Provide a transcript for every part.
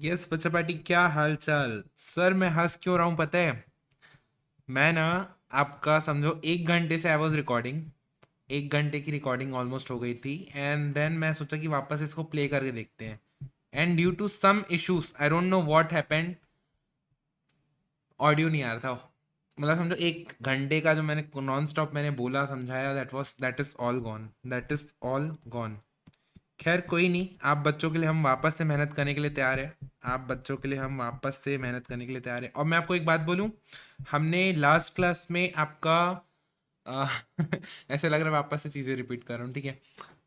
Yes बच्चा party, क्या हाल चाल। सर मैं हंस क्यों रहा हूँ पता है? मैं ना, आपका समझो 1 घंटे से आई वॉज रिकॉर्डिंग। 1 घंटे की रिकॉर्डिंग ऑलमोस्ट हो गई थी एंड देन मैं सोचा कि वापस इसको प्ले करके देखते हैं। And due to some issues I don't know what happened, audio नहीं आ रहा था। मतलब समझो 1 घंटे का जो मैंने नॉन स्टॉप मैंने बोला समझाया, that is all gone, that is all gone. खैर कोई नहीं, आप बच्चों के लिए हम वापस से मेहनत करने के लिए तैयार है। आप बच्चों के लिए हम वापस से मेहनत करने के लिए तैयार है। और मैं आपको एक बात बोलूं, हमने लास्ट क्लास में आपका अ, ऐसे लग रहा है वापस से चीज़ें रिपीट कर रहा हूँ, ठीक है।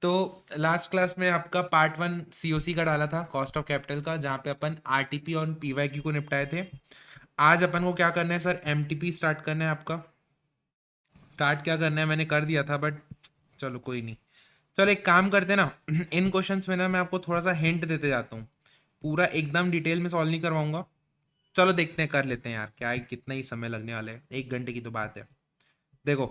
तो लास्ट क्लास में आपका पार्ट 1 सीओसी का डाला था, कॉस्ट ऑफ कैपिटल का, जहाँ पे अपन आरटीपी और पीवाईक्यू को निपटाए थे। आज अपन को क्या करना है सर? एमटीपी स्टार्ट करना है आपका। स्टार्ट क्या करना है मैंने कर दिया था, बट चलो कोई नहीं। चलो एक काम करते हैं ना, इन क्वेश्चंस में ना मैं आपको थोड़ा सा हिंट देते जाता हूँ। पूरा एकदम डिटेल में सॉल्व नहीं करवाऊंगा। चलो देखते हैं, कर लेते हैं यार, क्या है, कितना ही समय लगने वाला है, 1 घंटे की तो बात है। देखो,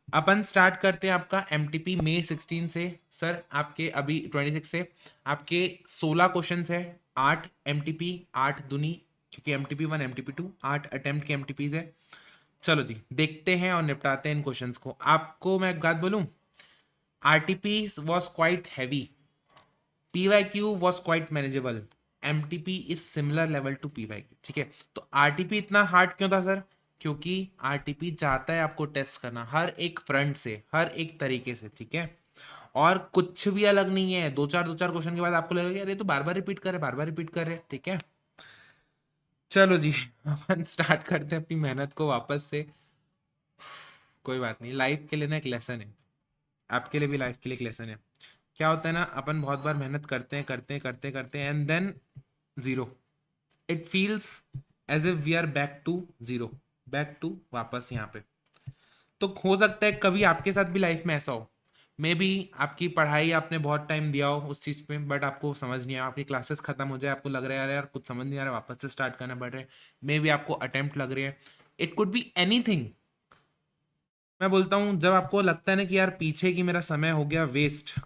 अपन स्टार्ट करते हैं आपका एमटीपी May 16 से। सर आपके अभी 26 से आपके 16 क्वेश्चन है। 8 एमटीपी, 8 दूनी, क्योंकि एमटीपी 1 एमटीपी 2 8 अटेम्प्ट के एमटीपीज है। चलो जी देखते हैं और निपटाते हैं इन क्वेश्चंस को। आपको मैं एक बात बोलूं, RTP was quite heavy, PYQ was quite manageable, MTP is similar level to PYQ, ठीक है। तो आरटीपी इतना हार्ड क्यों था सर? क्योंकि आरटीपी चाहता है आपको टेस्ट करना हर एक फ्रंट से, हर एक तरीके से, ठीक है। और कुछ भी अलग नहीं है। दो चार क्वेश्चन के बाद आपको लगेगा अरे तो बार बार रिपीट कर रहे, बार बार रिपीट कर रहे, ठीक है। चलो जी अपन स्टार्ट करते हैं अपनी मेहनत को वापस से। कोई बात नहीं, लाइफ के लिए ना एक लेसन है, आपके लिए भी लाइफ के लिए एक लेसन है। क्या होता है ना, अपन बहुत बार मेहनत करते हैं and then zero, it feels as if we are back to zero, back to वापस यहाँ पे। तो हो सकता है कभी आपके साथ भी लाइफ में ऐसा हो। मे बी आपकी पढ़ाई आपने बहुत टाइम दिया हो उस चीज़ पे, बट आपको समझ नहीं आया, आपकी क्लासेस खत्म हो जाए, आपको लग रहा है यार यार कुछ समझ नहीं आ रहा, वापस से स्टार्ट करना पड़ रहा है। मे बी आपको अटेम्प्ट लग रही है, इट कुड बी एनीथिंग। मैं बोलता हूँ जब आपको लगता है ना कि यार पीछे की मेरा समय हो गया वेस्ट,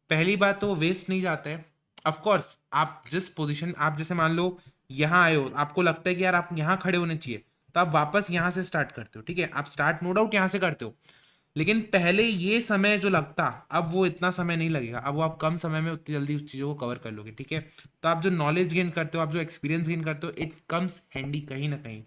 पहली बात तो वेस्ट नहीं जाता है। ऑफ कोर्स आप जिस पोजीशन, आप जैसे मान लो यहाँ आए हो, आपको लगता है कि यार आप यहाँ खड़े होने चाहिए, तो आप वापस यहाँ से स्टार्ट करते हो, ठीक है। आप स्टार्ट नो डाउट यहाँ से करते हो, लेकिन पहले ये समय जो लगता, अब वो इतना समय नहीं लगेगा। अब वो आप कम समय में उतनी जल्दी उस चीज़ों को कवर कर लोगे, ठीक है। तो आप जो नॉलेज गेन करते हो, आप जो एक्सपीरियंस गेन करते हो, इट कम्स हैंडी कहीं ना कहीं।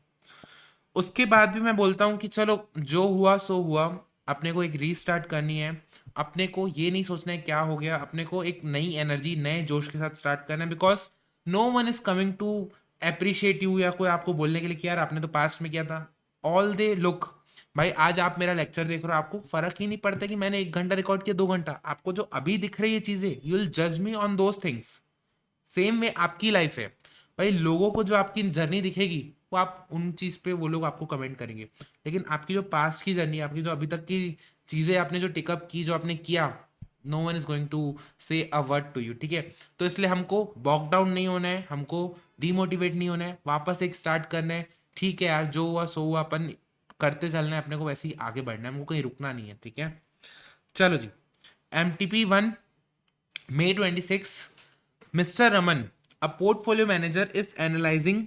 उसके बाद भी मैं बोलता हूँ कि चलो जो हुआ सो हुआ, अपने को एक रीस्टार्ट करनी है। अपने को ये नहीं सोचना है क्या हो गया, अपने को एक नई एनर्जी, नए जोश के साथ स्टार्ट करना है, because no one is coming to appreciate you, या कोई आपको बोलने के लिए कि यार आपने तो पास्ट में किया था। ऑल दे लुक, भाई आज आप मेरा लेक्चर देख रहे हो, आपको फर्क ही नहीं पड़ता कि मैंने 1 घंटा रिकॉर्ड किया 2 घंटा। आपको जो अभी दिख रही है चीजें, यू विल जज me on those things. Same में आपकी लाइफ है भाई, लोगों को जो आपकी जर्नी दिखेगी, वो आप उन चीज पे वो लोग आपको कमेंट करेंगे। लेकिन आपकी जो पास्ट की जर्नी, आपकी जो अभी तक की चीजें आपने जो टिकअप की, जो आपने किया, no one is going to say a word to you, ठीक है। तो इसलिए हमको बॉक डाउन नहीं होना है, हमको डीमोटिवेट नहीं होना है, वापस एक स्टार्ट करना है। ठीक है यार, जो हुआ सो हुआ, अपन करते चलना है, अपने को वैसे ही आगे बढ़ना है, हमको कहीं रुकना नहीं है, ठीक है। चलो जी, MTP 1 May 26, Mr. Raman, a portfolio manager is analyzing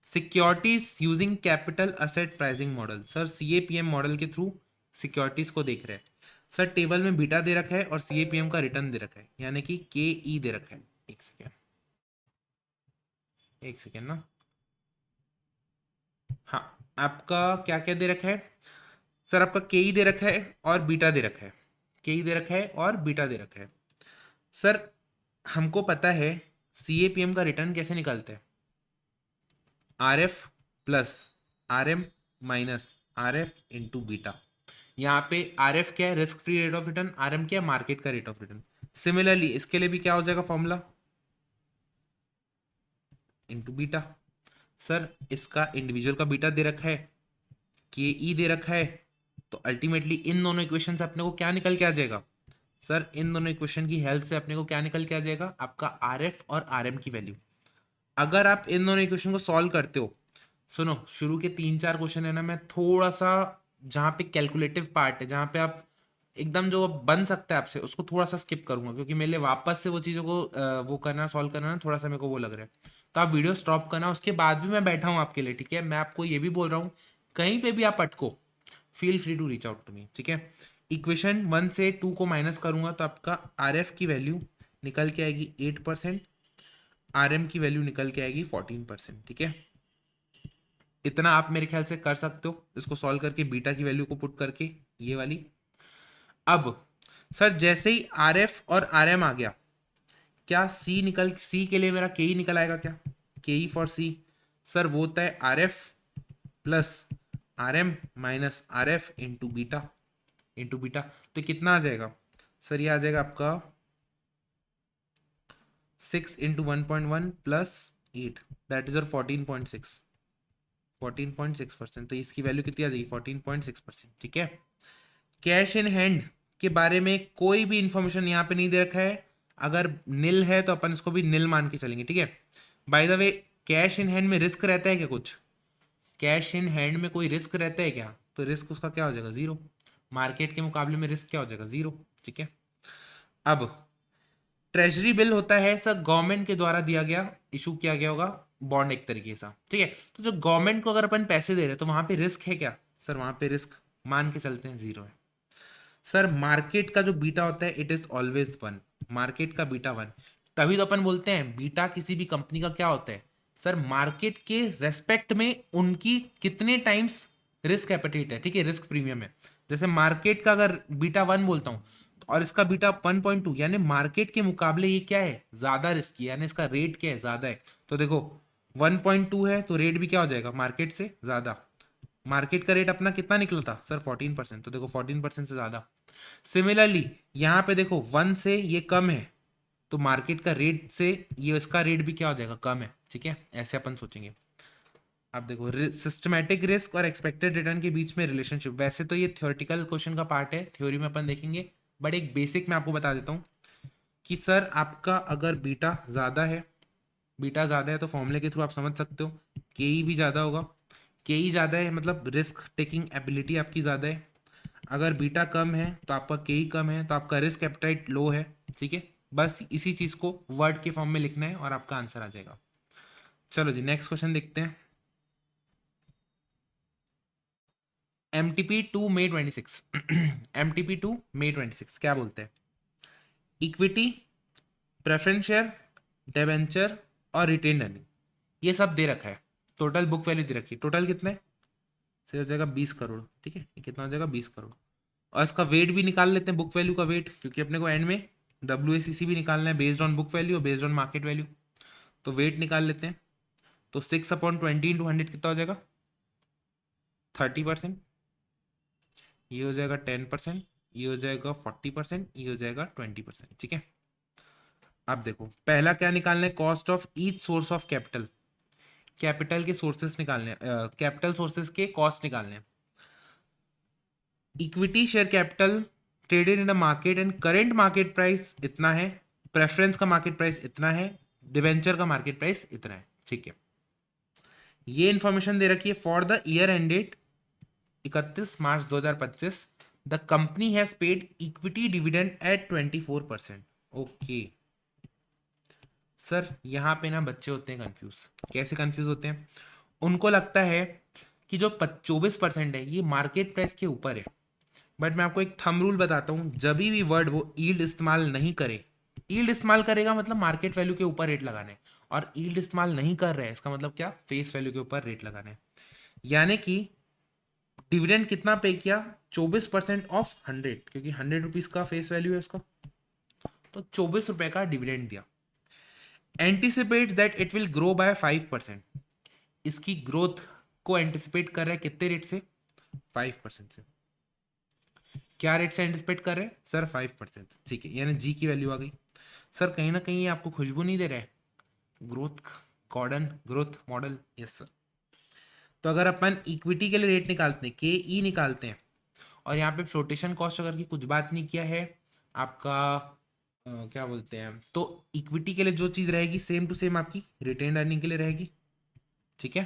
securities using capital asset pricing model. Sir CAPM model के थ्रू सिक्योरिटीज को देख रहे हैं। सर टेबल में बीटा दे रखा है और CAPM का रिटर्न दे रखा है, यानी कि KE दे रखा है। एक सेकेंड, एक सेकेंड ना। हाँ, आपका क्या क्या दे रखा है सर? आपका KE दे रखा है और बीटा दे रखा है। KE दे रखा है और बीटा दे रखा है। सर हमको पता है CAPM का रिटर्न कैसे निकलता है, RF plus RM minus RF into beta. यहाँ पे RF क्या है? Risk free rate of return. RM क्या है? मार्केट का रेट ऑफ रिटर्न। सिमिलरली इसके लिए भी क्या हो जाएगा फॉर्मूला? Into beta. सर इसका इंडिविजुअल का बीटा दे रखा है, KE दे रखा है, तो अल्टीमेटली इन दोनों इक्वेशन से अपने को क्या निकल के आ जाएगा? सर इन दोनों इक्वेशन की हेल्प से अपने को क्या निकल के आ जाएगा? आपका RF और RM की वैल्यू। अगर आप इन दोनों इक्वेशन को सॉल्व करते हो, सुनो शुरू के 3 4 क्वेश्चन है ना, मैं थोड़ा सा, जहाँ पे कैलकुलेटिव पार्ट है, जहाँ पे आप एकदम जो बन सकता है आपसे उसको थोड़ा सा स्किप करूंगा, क्योंकि मेरे लिए वापस से वो चीज़ों को वो करना, सॉल्व करना ना, थोड़ा सा मेरे को वो लग रहा है। तो आप वीडियो स्टॉप करना, उसके बाद भी मैं बैठा हूँ आपके लिए, ठीक है। मैं आपको ये भी बोल रहा हूँ, कहीं पे भी आप अटको, feel free to reach out to me, ठीक है। इक्वेशन 1 से 2 को माइनस करूंगा तो आपका आर एफ की वैल्यू निकल के आएगी 8%, आर एम की वैल्यू निकल के आएगी 14%, ठीक है। इतना आप मेरे ख्याल से कर सकते हो इसको सॉल्व करके, बीटा की वैल्यू को पुट करके, ये वाली। अब सर जैसे ही आर एफ और आर एम आ गया, क्या सी के लिए मेरा के ई निकल आएगा क्या? के ई फॉर सी सर वो होता है R F plus R M minus R F into beta. तो कितना आ जाएगा सर? ये आ जाएगा आपका 6 इंटू 1.1 प्लस 8, दैट इज और 14.6%। तो इसकी वैल्यू कितनी आ जाएगी? 14.6%, ठीक है। कैश इन हैंड के बारे में कोई भी इंफॉर्मेशन यहाँ पे नहीं दे रखा है। अगर निल है तो अपन इसको भी निल मान के चलेंगे, ठीक है। By the way, cash in hand में रिस्क रहता है क्या कुछ? कैश इन हैंड में कोई रिस्क रहता है क्या? तो रिस्क उसका क्या हो जाएगा? जीरो। मार्केट के मुकाबले में रिस्क क्या हो जाएगा? जीरो, ठीक है। अब ट्रेजरी बिल होता है सर गवर्नमेंट के द्वारा दिया गया, इशू किया गया होगा बॉन्ड एक तरीके से, ठीक है। तो जो गवर्नमेंट को अगर अपन पैसे दे रहे हैं तो वहां पे रिस्क है क्या? सर वहां पे रिस्क मान के चलते हैं जीरो है। सर मार्केट का जो बीटा होता है इट इज ऑलवेज 1, मार्केट का बीटा 1। तभी तो अपन बोलते हैं बीटा किसी भी कंपनी का क्या होता है सर? मार्केट के रेस्पेक्ट में उनकी कितने टाइम्स रिस्क एपेटाइट है, ठीक है, रिस्क प्रीमियम है। जैसे मार्केट का अगर बीटा 1 बोलता हूं और इसका बीटा 1.2, यानी मार्केट के मुकाबले ये क्या है? ज्यादा रिस्की, यानी इसका रेट क्या है? ज्यादा है। तो देखो 1.2 है तो रेट भी क्या हो जाएगा? मार्केट से ज्यादा। मार्केट का रेट अपना कितना निकला था सर? 14%, तो देखो 14% से ज्यादा। सिमिलरली यहाँ पे देखो 1 से ये कम है तो मार्केट का रेट से ये इसका रेट भी क्या हो जाएगा? कम है, ठीक है। ऐसे अपन सोचेंगे। अब देखो सिस्टमैटिक रिस्क और एक्सपेक्टेड रिटर्न के बीच में रिलेशनशिप, वैसे तो ये थ्योरेटिकल क्वेश्चन का पार्ट है, थ्योरी में अपन देखेंगे, बट एक बेसिक मैं आपको बता देता हूँ कि सर आपका अगर बीटा ज़्यादा है, बीटा ज़्यादा है तो फॉर्मूले के थ्रू आप समझ सकते हो के ई भी ज़्यादा होगा। के ई ज़्यादा है मतलब रिस्क टेकिंग एबिलिटी आपकी ज़्यादा है। अगर बीटा कम है तो आपका के ई कम है तो आपका रिस्क एपेटाइट लो है, ठीक है। बस इसी चीज़ को वर्ड के फॉर्म में लिखना है और आपका आंसर आ जाएगा। चलो जी नेक्स्ट क्वेश्चन देखते हैं। MTP 2 मई 26 MTP 2 मई 26 क्या बोलते हैं? इक्विटी, प्रेफरेंस शेयर, डिबेंचर और रिटेन अर्निंग, ये सब दे रखा है। टोटल बुक वैल्यू दे रखी है, टोटल कितना है? से हो जाएगा 20 करोड़, ठीक है। ये कितना हो जाएगा? 20 करोड़। और इसका वेट भी निकाल लेते हैं, बुक वैल्यू का वेट, क्योंकि अपने को एंड में WACC भी निकालना है बेस्ड ऑन बुक वैल्यू और बेस्ड ऑन मार्केट वैल्यू। तो वेट निकाल लेते हैं। तो 6/20 इंटू 100 कितना हो जाएगा? 30%। ये हो जाएगा 10%, ये हो जाएगा 40%, ये हो जाएगा 20%, ठीक है। अब देखो पहला क्या निकालना है? Cost of each source of capital, capital के सोर्सेस निकालने हैं, कैपिटल सोर्सेस के कॉस्ट निकालने हैं। Equity share capital traded in the market and current market price इतना है, प्रेफरेंस का मार्केट प्राइस इतना है, डिवेंचर का मार्केट प्राइस इतना है, ठीक है। ये इंफॉर्मेशन दे रखी है for the year ended 31 March 2025 the company has paid equity dividend at 24%। Okay sir यहाँ पे ना बच्चे होते हैं कंफ्यूज। कैसे कंफ्यूज होते हैं? उनको लगता है कि जो 24% है ये मार्केट प्राइस के ऊपर है। बट मैं आपको एक थंब रूल बताता हूँ, जब भी वर्ड वो ईल्ड इस्तेमाल नहीं करे, ईल्ड इस्तेमाल करेगा मतलब मार्केट वैल्यू के ऊपर रेट लगाने, और ईल्ड इस्तेमाल नहीं कर रहे हैं इसका मतलब क्या? फेस वैल्यू के ऊपर रेट लगाने। यानी कि डिविडेंड कितना पे किया? 24% ऑफ 100, क्योंकि 100 रुपीज का फेस वैल्यू है उसका, तो 24 रुपए का डिविडेंड दिया। Anticipate that it will grow by 5%, इसकी ग्रोथ को एंटिसिपेट कर रहा है कितने रेट से? 5% से। क्या रेट से एंटिसिपेट कर रहे हैं सर? 5%, ठीक है। यानी जी की वैल्यू आ गई। सर कहीं ना कहीं ये आपको खुशबू नहीं दे रहा है? Growth Gordon growth model, yes sir. तो अगर अपन इक्विटी के लिए रेट निकालते हैं, के ई निकालते हैं, और यहाँ पे फ्लोटेशन कॉस्ट अगर की कुछ बात नहीं किया है आपका, क्या बोलते हैं, तो इक्विटी के लिए जो चीज रहेगी सेम टू सेम आपकी रिटेन अर्निंग के लिए रहेगी, ठीक है।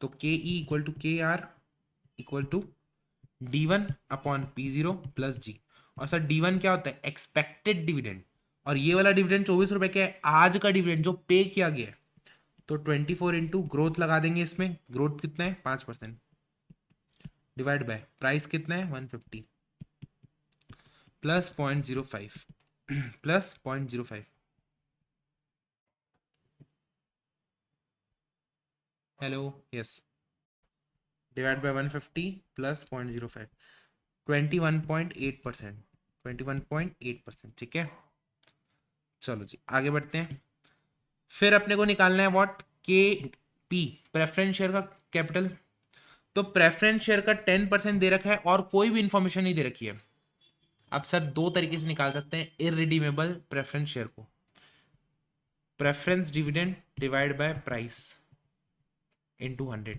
तो K E equal to K R equal to D1 upon P0 plus G. और सर D1 क्या होता है? Expected dividend. और ये वाला डिविडेंड 24 रुपए का है, आज का डिविडेंड जो पे किया गया है। तो 24 इंटू ग्रोथ लगा देंगे इसमें। ग्रोथ कितना है? 5%। डिवाइड बाय प्राइस कितना है? 150 plus 0.05 plus 0.05। Hello, yes. Divide by 150 plus 0.05, 21.8%। 21.8%, ठीक है। चलो जी आगे बढ़ते हैं। फिर अपने को निकालना है व्हाट? के पी, प्रेफरेंस शेयर का कैपिटल। तो प्रेफरेंस शेयर का 10% दे रखा है और कोई भी इंफॉर्मेशन नहीं दे रखी है। अब सर दो तरीके से निकाल सकते हैं इररिडीमेबल प्रेफरेंस शेयर को। Preference dividend divide by price into 100।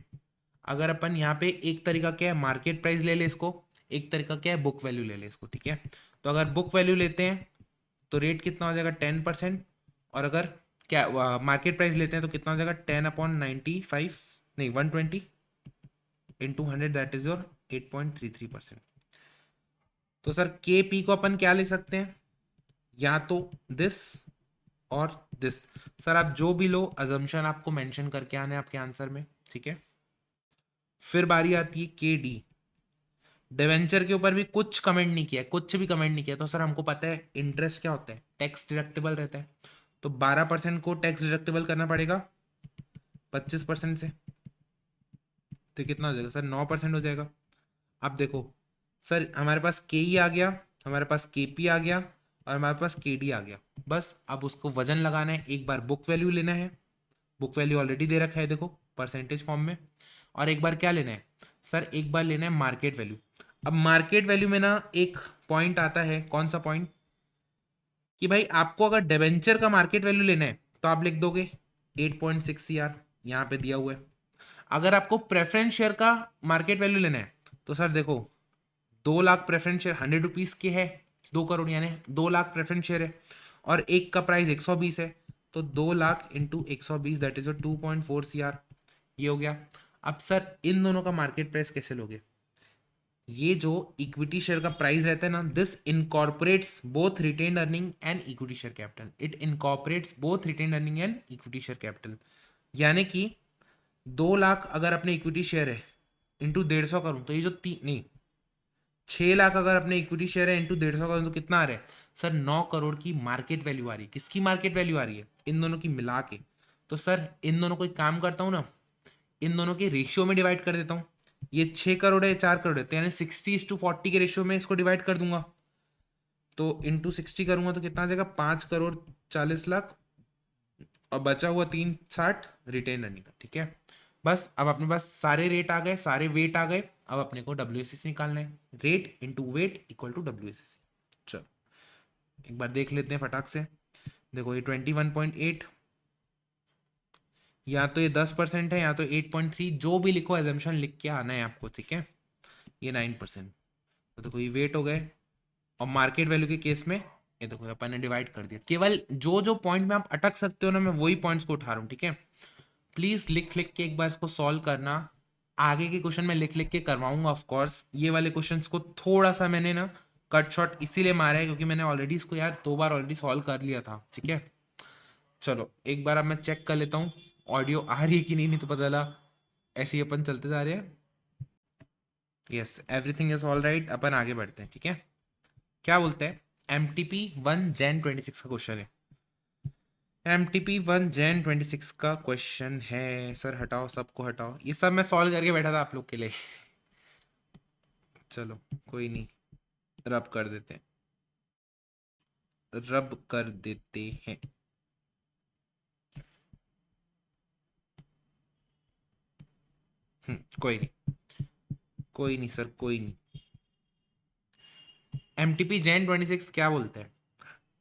अगर अपन यहाँ पे एक तरीका क्या है, मार्केट प्राइस ले ले इसको, एक तरीका क्या है, बुक वैल्यू ले ले इसको, ठीक है। तो अगर बुक वैल्यू लेते हैं तो रेट कितना हो जाएगा? 10%। और अगर क्या मार्केट प्राइस लेते हैं तो कितना हो जाएगा? 10/95, नहीं 120 इंटू 100, दैट इज योर 8.33%। तो सर के पी को अपन क्या ले सकते हैं? या तो दिस और दिस। सर आप जो भी लो, अजम्पशन आपको मेंशन करके आने आपके आंसर में, ठीक है। फिर बारी आती है के डी। डिवेंचर के ऊपर भी कुछ कमेंट नहीं किया, कुछ भी कमेंट नहीं किया। तो सर हमको पता है इंटरेस्ट क्या होता है, टैक्स डिडक्टिबल रहता है। तो 12% को टैक्स डिडक्टिबल करना पड़ेगा 25% से। तो कितना हो जाएगा सर? 9% हो जाएगा। अब देखो सर, हमारे पास के ई आ गया, हमारे पास के पी आ गया, और हमारे पास के डी आ गया। बस अब उसको वजन लगाना है। एक बार बुक वैल्यू लेना है, बुक वैल्यू ऑलरेडी दे रखा है देखो परसेंटेज फॉर्म में। और एक बार क्या लेना है सर? एक बार लेना है मार्केट वैल्यू। अब मार्केट वैल्यू में ना एक पॉइंट आता है, कौन सा पॉइंट? कि भाई आपको अगर डिबेंचर का मार्केट वैल्यू लेना है तो आप लिख दोगे 8.6 CR, यहाँ पे दिया हुआ है। अगर आपको प्रेफरेंस शेयर का मार्केट वैल्यू लेना है तो सर देखो 2 लाख प्रेफरेंस शेयर 100 रुपीज के है, 2 करोड़ यानी 2 लाख प्रेफरेंस शेयर है, और एक का प्राइस 120 है। तो 2 lakh into 120, that is 2.4 CR। ये हो गया। अब सर इन दोनों का मार्केट प्राइस कैसे लोगे? ये जो इक्विटी शेयर का प्राइस रहता है ना, this incorporates both retain earning and equity share capital. It incorporates both retain earning and equity share capital. यानी कि 2 लाख अगर अपने इक्विटी शेयर है इंटू 150 करूं तो ये जो तीन नहीं 6 लाख अगर अपने इक्विटी शेयर है इंटू 150 करूं तो कितना आ रहा है सर? 9 करोड़ की मार्केट वैल्यू आ रही है। किसकी मार्केट वैल्यू आ रही है? इन दोनों की मिला के। तो सर इन दोनों को एक काम करता हूं ना, इन दोनों के रेशियो में डिवाइड कर देता हूँ। ये 6 करोड़ है, 4 करोड़ है, तो यानी 60:40 के रेशियो में इसको डिवाइड कर दूंगा। तो इंटू 60 करूंगा तो कितना आ जाएगा? 5 करोड़ 40 लाख। और बचा हुआ 360 रिटेन अर्निंग का, ठीक है। बस अब अपने पास सारे रेट आ गए, सारे वेट आ गए। अब अपने को WACC निकालना है। Rate into weight equal to WACC। चलो एक बार देख लेते हैं फटाक से। देखो ये 21.8, या तो ये 10% है या तो 8.3, जो भी लिखो एजम्पशन लिख के आना है आपको, ठीक है। ये 9%। तो देखो ये वेट हो गए। और मार्केट वैल्यू के केस में ये देखो अपन ने डिवाइड कर दिया। केवल जो जो पॉइंट में आप अटक सकते हो ना, मैं वही पॉइंट्स को उठा रहा हूँ, ठीक है। प्लीज लिख लिख के एक बार इसको सॉल्व करना। आगे के क्वेश्चन में लिख लिख के करवाऊंगा ऑफ कोर्स। ये वाले क्वेश्चंस को थोड़ा सा मैंने ना कट शॉट इसीलिए मारा है क्योंकि मैंने ऑलरेडी इसको यार 2 बार ऑलरेडी सॉल्व कर लिया था, ठीक है। चलो एक बार अब मैं चेक कर लेता हूँ ऑडियो आ रही है कि नहीं, नहीं तो पता चला ऐसे ही अपन चलते जा रहे हैं। Yes, everything is all right. अपन आगे बढ़ते हैं, ठीक है। क्या बोलते हैं? MTP 1 Jan 26 का क्वेश्चन है। MTP 1 Jan 26 का क्वेश्चन है। सर हटाओ, सबको हटाओ, ये सब मैं सॉल्व करके बैठा था आप लोग के लिए। चलो कोई नहीं, रब कर देते हैं, रब कर देते हैं। कोई नहीं, कोई नहीं सर, कोई नहीं। MTP Jan 26 क्या बोलते हैं?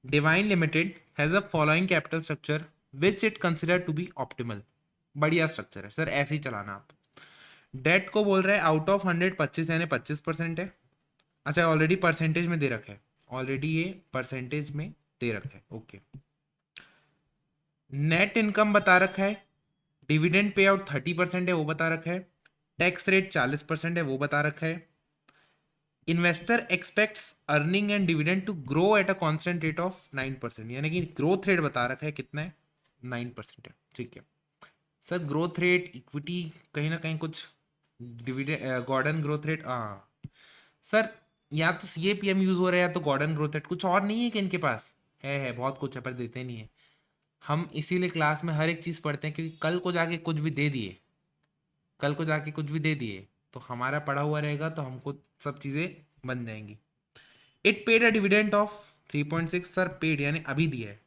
Divine limited has a following capital structure which it consider to be optimal. बढ़िया स्ट्रक्चर है सर, ऐसे ही चलाना आप। डेट को बोल रहा है आउट ऑफ 100 25, यानी 25% है। अच्छा ऑलरेडी परसेंटेज में दे रखा है, ऑलरेडी ये परसेंटेज में दे रखा है, ओके। नेट इनकम बता रखा है, डिविडेंड पे आउट 30% है वो बता रखा है, टैक्स रेट 40% है वो बता रखा है, investor expects earning and dividend to grow at a constant rate of 9%, यानी कि ग्रोथ रेट बता रखा है कितना है, 9% है, ठीक है। सर ग्रोथ रेट इक्विटी कहीं ना कहीं कुछ डिविडेंड गॉर्डन ग्रोथ रेट, हाँ सर, या तो CAPM यूज हो रहा है या तो गॉर्डन ग्रोथ रेट, कुछ और नहीं है कि इनके पास है बहुत कुछ है पर देते नहीं है। हम इसीलिए क्लास में हर एक चीज पढ़ते हैं क्योंकि कल को जाके कुछ भी दे दिए, कल को जाके कुछ भी दे दिए तो हमारा पढ़ा हुआ रहेगा तो हमको सब चीजें बन जाएंगी। It paid a dividend of 3.6, sir paid यानी अभी दिया है।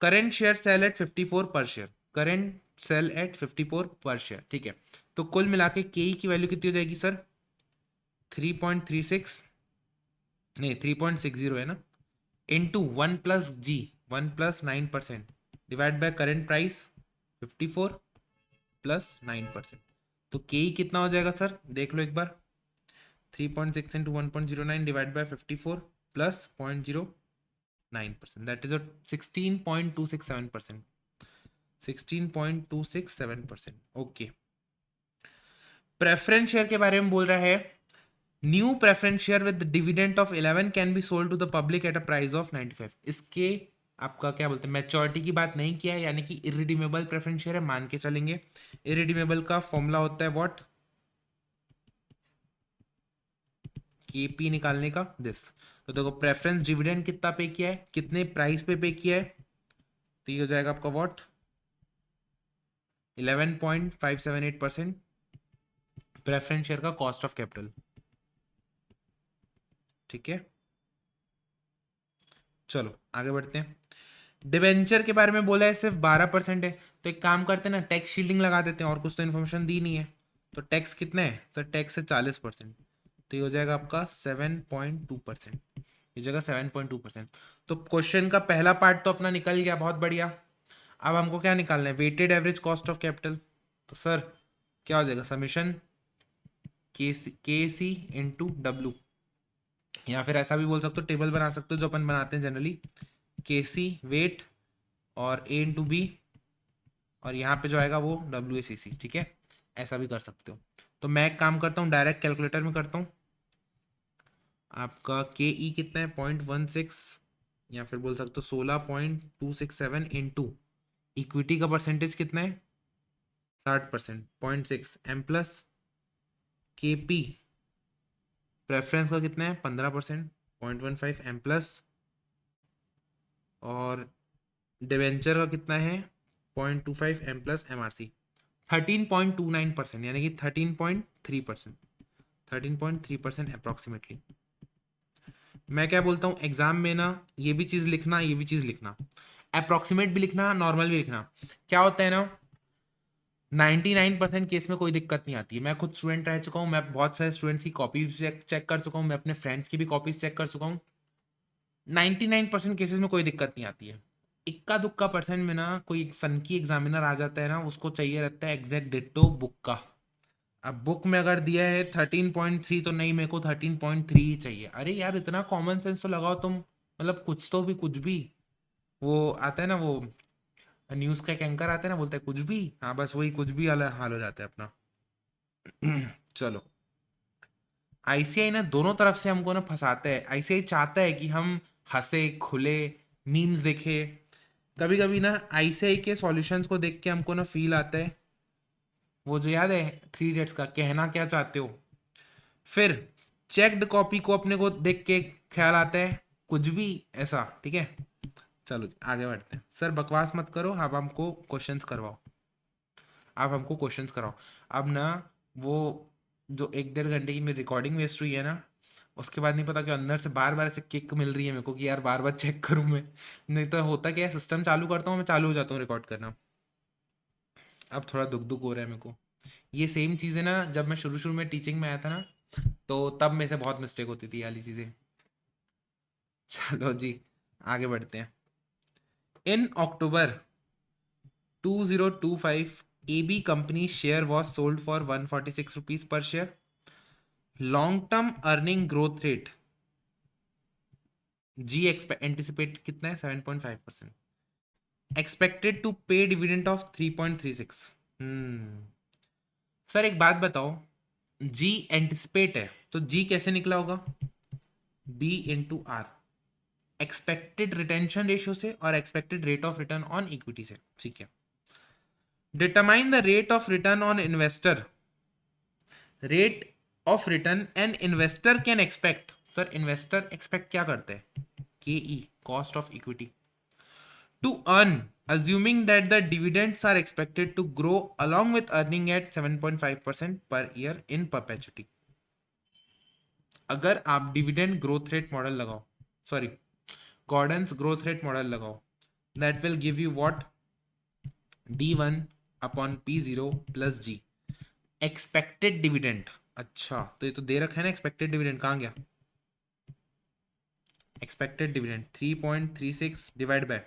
करेंट शेयर सेल एट 54 पर शेयर, करेंट सेल एट 54 पर शेयर, ठीक है। तो कुल मिला के के की वैल्यू कितनी हो जाएगी सर, 3.36, नहीं 3.60 है ना, into 1 + G, 1 + 9%, divide by current price 54 + 9%। तो के कितना हो जाएगा सर, देख लो एक बार, 3.6 into 1.09 divide by 54 plus 0.09%, that is 16.267%, 16.267%, okay. Preference share के बारे में बोल रहा है, new preference share with dividend of 11 can be sold to the public at a price of 95। इसके आपका क्या बोलते हैं, मैच्योरिटी की बात नहीं किया है, यानी कि इरिडीमेबल प्रेफरेंस शेयर है, मान के चलेंगे। इरिडीमेबल का फॉर्मूला होता है व्हाट, केपी निकालने का दिस। तो देखो प्रेफरेंस डिविडेंड कितना पे किया है, कितने प्राइस पे किया है, तो ये हो जाएगा आपका व्हाट 11.578% प्रेफरेंस शेयर का कॉस्ट ऑफ कैपिटल, ठीक है। चलो आगे बढ़ते हैं। डिवेंचर के बारे में बोला है सिर्फ 12% है, तो एक काम करते हैं ना, टैक्स शील्डिंग लगा देते हैं, और कुछ तो इन्फॉर्मेशन दी नहीं है। तो टैक्स कितना है सर, टैक्स है 40%, तो ये हो जाएगा आपका 7.2%, ये जगह 7.2%। तो क्वेश्चन का पहला पार्ट तो अपना निकल गया, बहुत बढ़िया। अब हमको क्या निकालना है, weighted average cost of capital. तो सर क्या हो जाएगा, समीशन के सी इंटू डब्ल्यू, या फिर ऐसा भी बोल सकते हो, टेबल बना सकते हो जो अपन बनाते हैं जनरली, के सी वेट और A × B, और यहाँ पे जो आएगा वो WACC, ठीक है, ऐसा भी कर सकते हो। तो मैं एक काम करता हूँ, डायरेक्ट कैलकुलेटर में करता हूँ। आपका KE कितना है, 0.16, या फिर बोल सकते हो 16.267 इंटू इक्विटी का परसेंटेज कितना है 60%, 0.6 M प्लस KP प्रेफरेंस का कितना है 15%, 0.15 M प्लस, और डिवेंचर का कितना है 0.25 M प्लस MRC 13.29%, यानी कि 13.3%, 13.3% अप्रोक्सीमेटली। मैं क्या बोलता हूँ एग्जाम में ना, ये भी चीज़ लिखना, ये भी चीज़ लिखना, अप्रोक्सीमेट भी लिखना, नॉर्मल भी लिखना। क्या होता है ना, 99% केस में कोई दिक्कत नहीं आती है। मैं खुद स्टूडेंट रह चुका हूँ, मैं बहुत सारे स्टूडेंट्स की कॉपी चेक कर चुका हूँ, मैं अपने फ्रेंड्स की भी कॉपीज चेक कर चुका हूँ। 99% केसेस में कोई दिक्कत नहीं आती है। इक्का दुक्का परसेंट में ना कोई सन की एग्जामिनर आ जाता है ना, उसको चाहिए रहता है एग्जैक्ट डिट्टो बुक का। अब बुक में अगर दिया है 13.3, तो नहीं, मेरे को 13.3 ही चाहिए। अरे यार इतना कॉमन सेंस तो लगाओ तुम, मतलब कुछ तो भी, कुछ भी। वो आता है ना, वो न्यूज़ का एक एंकर आता है ना, बोलता है कुछ भी, हाँ बस वही कुछ भी वाला हाल हो जाता है अपना। चलो, ICI ना दोनों तरफ से हमको ना फंसाता है। ICI चाहता है कि हम हंसे, खुले, मीम्स देखे। कभी कभी ना ICI के सॉल्यूशंस को देख के हमको ना फील आता है, वो जो याद है 3 इडियट्स का, कहना क्या चाहते हो। फिर चेक्ड कॉपी को अपने को देख के ख्याल आता है कुछ भी ऐसा, ठीक है। चलो जी, आगे बढ़ते हैं। सर बकवास मत करो, अब हमको क्वेश्चंस करवाओ, आप हमको क्वेश्चंस कराओ। अब ना वो जो 1 1.5 घंटे की मेरी रिकॉर्डिंग वेस्ट हुई है ना, उसके बाद नहीं पता कि अंदर से बार बार ऐसे किक मिल रही है मेरे को कि यार बार बार चेक करूं मैं। नहीं तो होता क्या है, सिस्टम चालू करता हूँ मैं, चालू हो जाता हूँ रिकॉर्ड करना। अब थोड़ा दुख दुख हो रहा है मेरे को। ये सेम चीज़ें ना जब मैं शुरू शुरू में टीचिंग में आया था ना, तो तब मेरे से बहुत मिस्टेक होती थी ये वाली चीज़ें। चलो जी, आगे बढ़ते हैं। In October 2025, AB company share was sold for 146 rupees per share. Long term earning growth rate G anticipate कितना है 7.5%। Expected to pay dividend of 3.36। Sir एक बात बताओ, जी एंटिसिपेट है, तो जी कैसे निकला होगा, B into R, expected retention ratio से और expected rate of return on equity से। ठीक है, determine the rate of return on investor, rate of return and investor can expect. Sir investor expect क्या करते हैं, K E, cost of equity, to earn, assuming that the dividends are expected to grow along with earning at 7.5% per year in perpetuity। अगर आप dividend growth rate model लगाओ, sorry Gordon's growth rate model लगाओ, that will give you what, D1 upon P0 plus G, expected dividend. अच्छा तो ये तो दे रखा है ना, एक्सपेक्टेड डिविडेंड कहाँ गया, expected dividend 3.36 divide by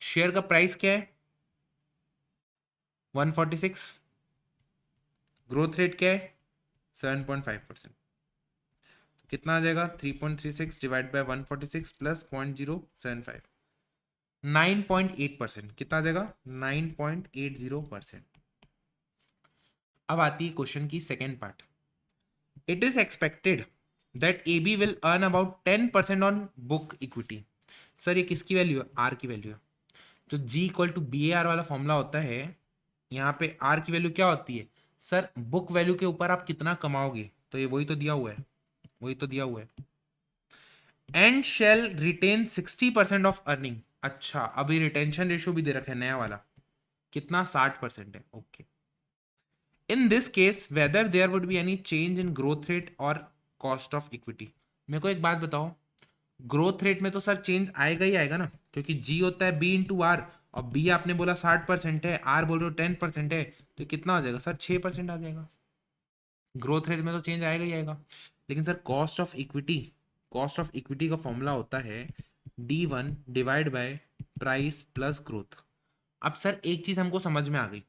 share का प्राइस क्या है 146, ग्रोथ रेट क्या है 7.5%, तो कितना आ जाएगा 3.36 डिवाइड बाय 146 प्लस 0.075, 9.8%, कितना आ जाएगा 9.80%। अब आती है क्वेश्चन की second part, it is expected that A B will earn about 10% on book equity. Sir ये किसकी वैल्यू है, आर की वैल्यू है। जो G equal to B A R वाला फॉर्मूला होता है, यहाँ पे आर की वैल्यू क्या होती है, सर बुक वैल्यू के ऊपर आप कितना कमाओगे, तो ये वही तो दिया हुआ है, वही तो दिया हुआ है, and shall retain 60% of earning. अच्छा अभी रिटेंशन रेशियो भी दे रखा है नया वाला, कितना 60% है, okay. In this case whether there would be any change in growth rate और कॉस्ट ऑफ इक्विटी। मेरे को एक बात बताओ, ग्रोथ रेट में तो सर चेंज आएगा ही आएगा ना, क्योंकि जी होता है बी इंटू आर, और बी आपने बोला 60% है, आर बोल रहे हो 10% है, तो कितना हो जाएगा सर 6% आ जाएगा। ग्रोथ रेट में तो चेंज आएगा ही आएगा। लेकिन sir cost of equity, cost of equity का फॉर्मूला होता है D1 divide by price plus growth. अब सर एक चीज हमको समझ में आ गई,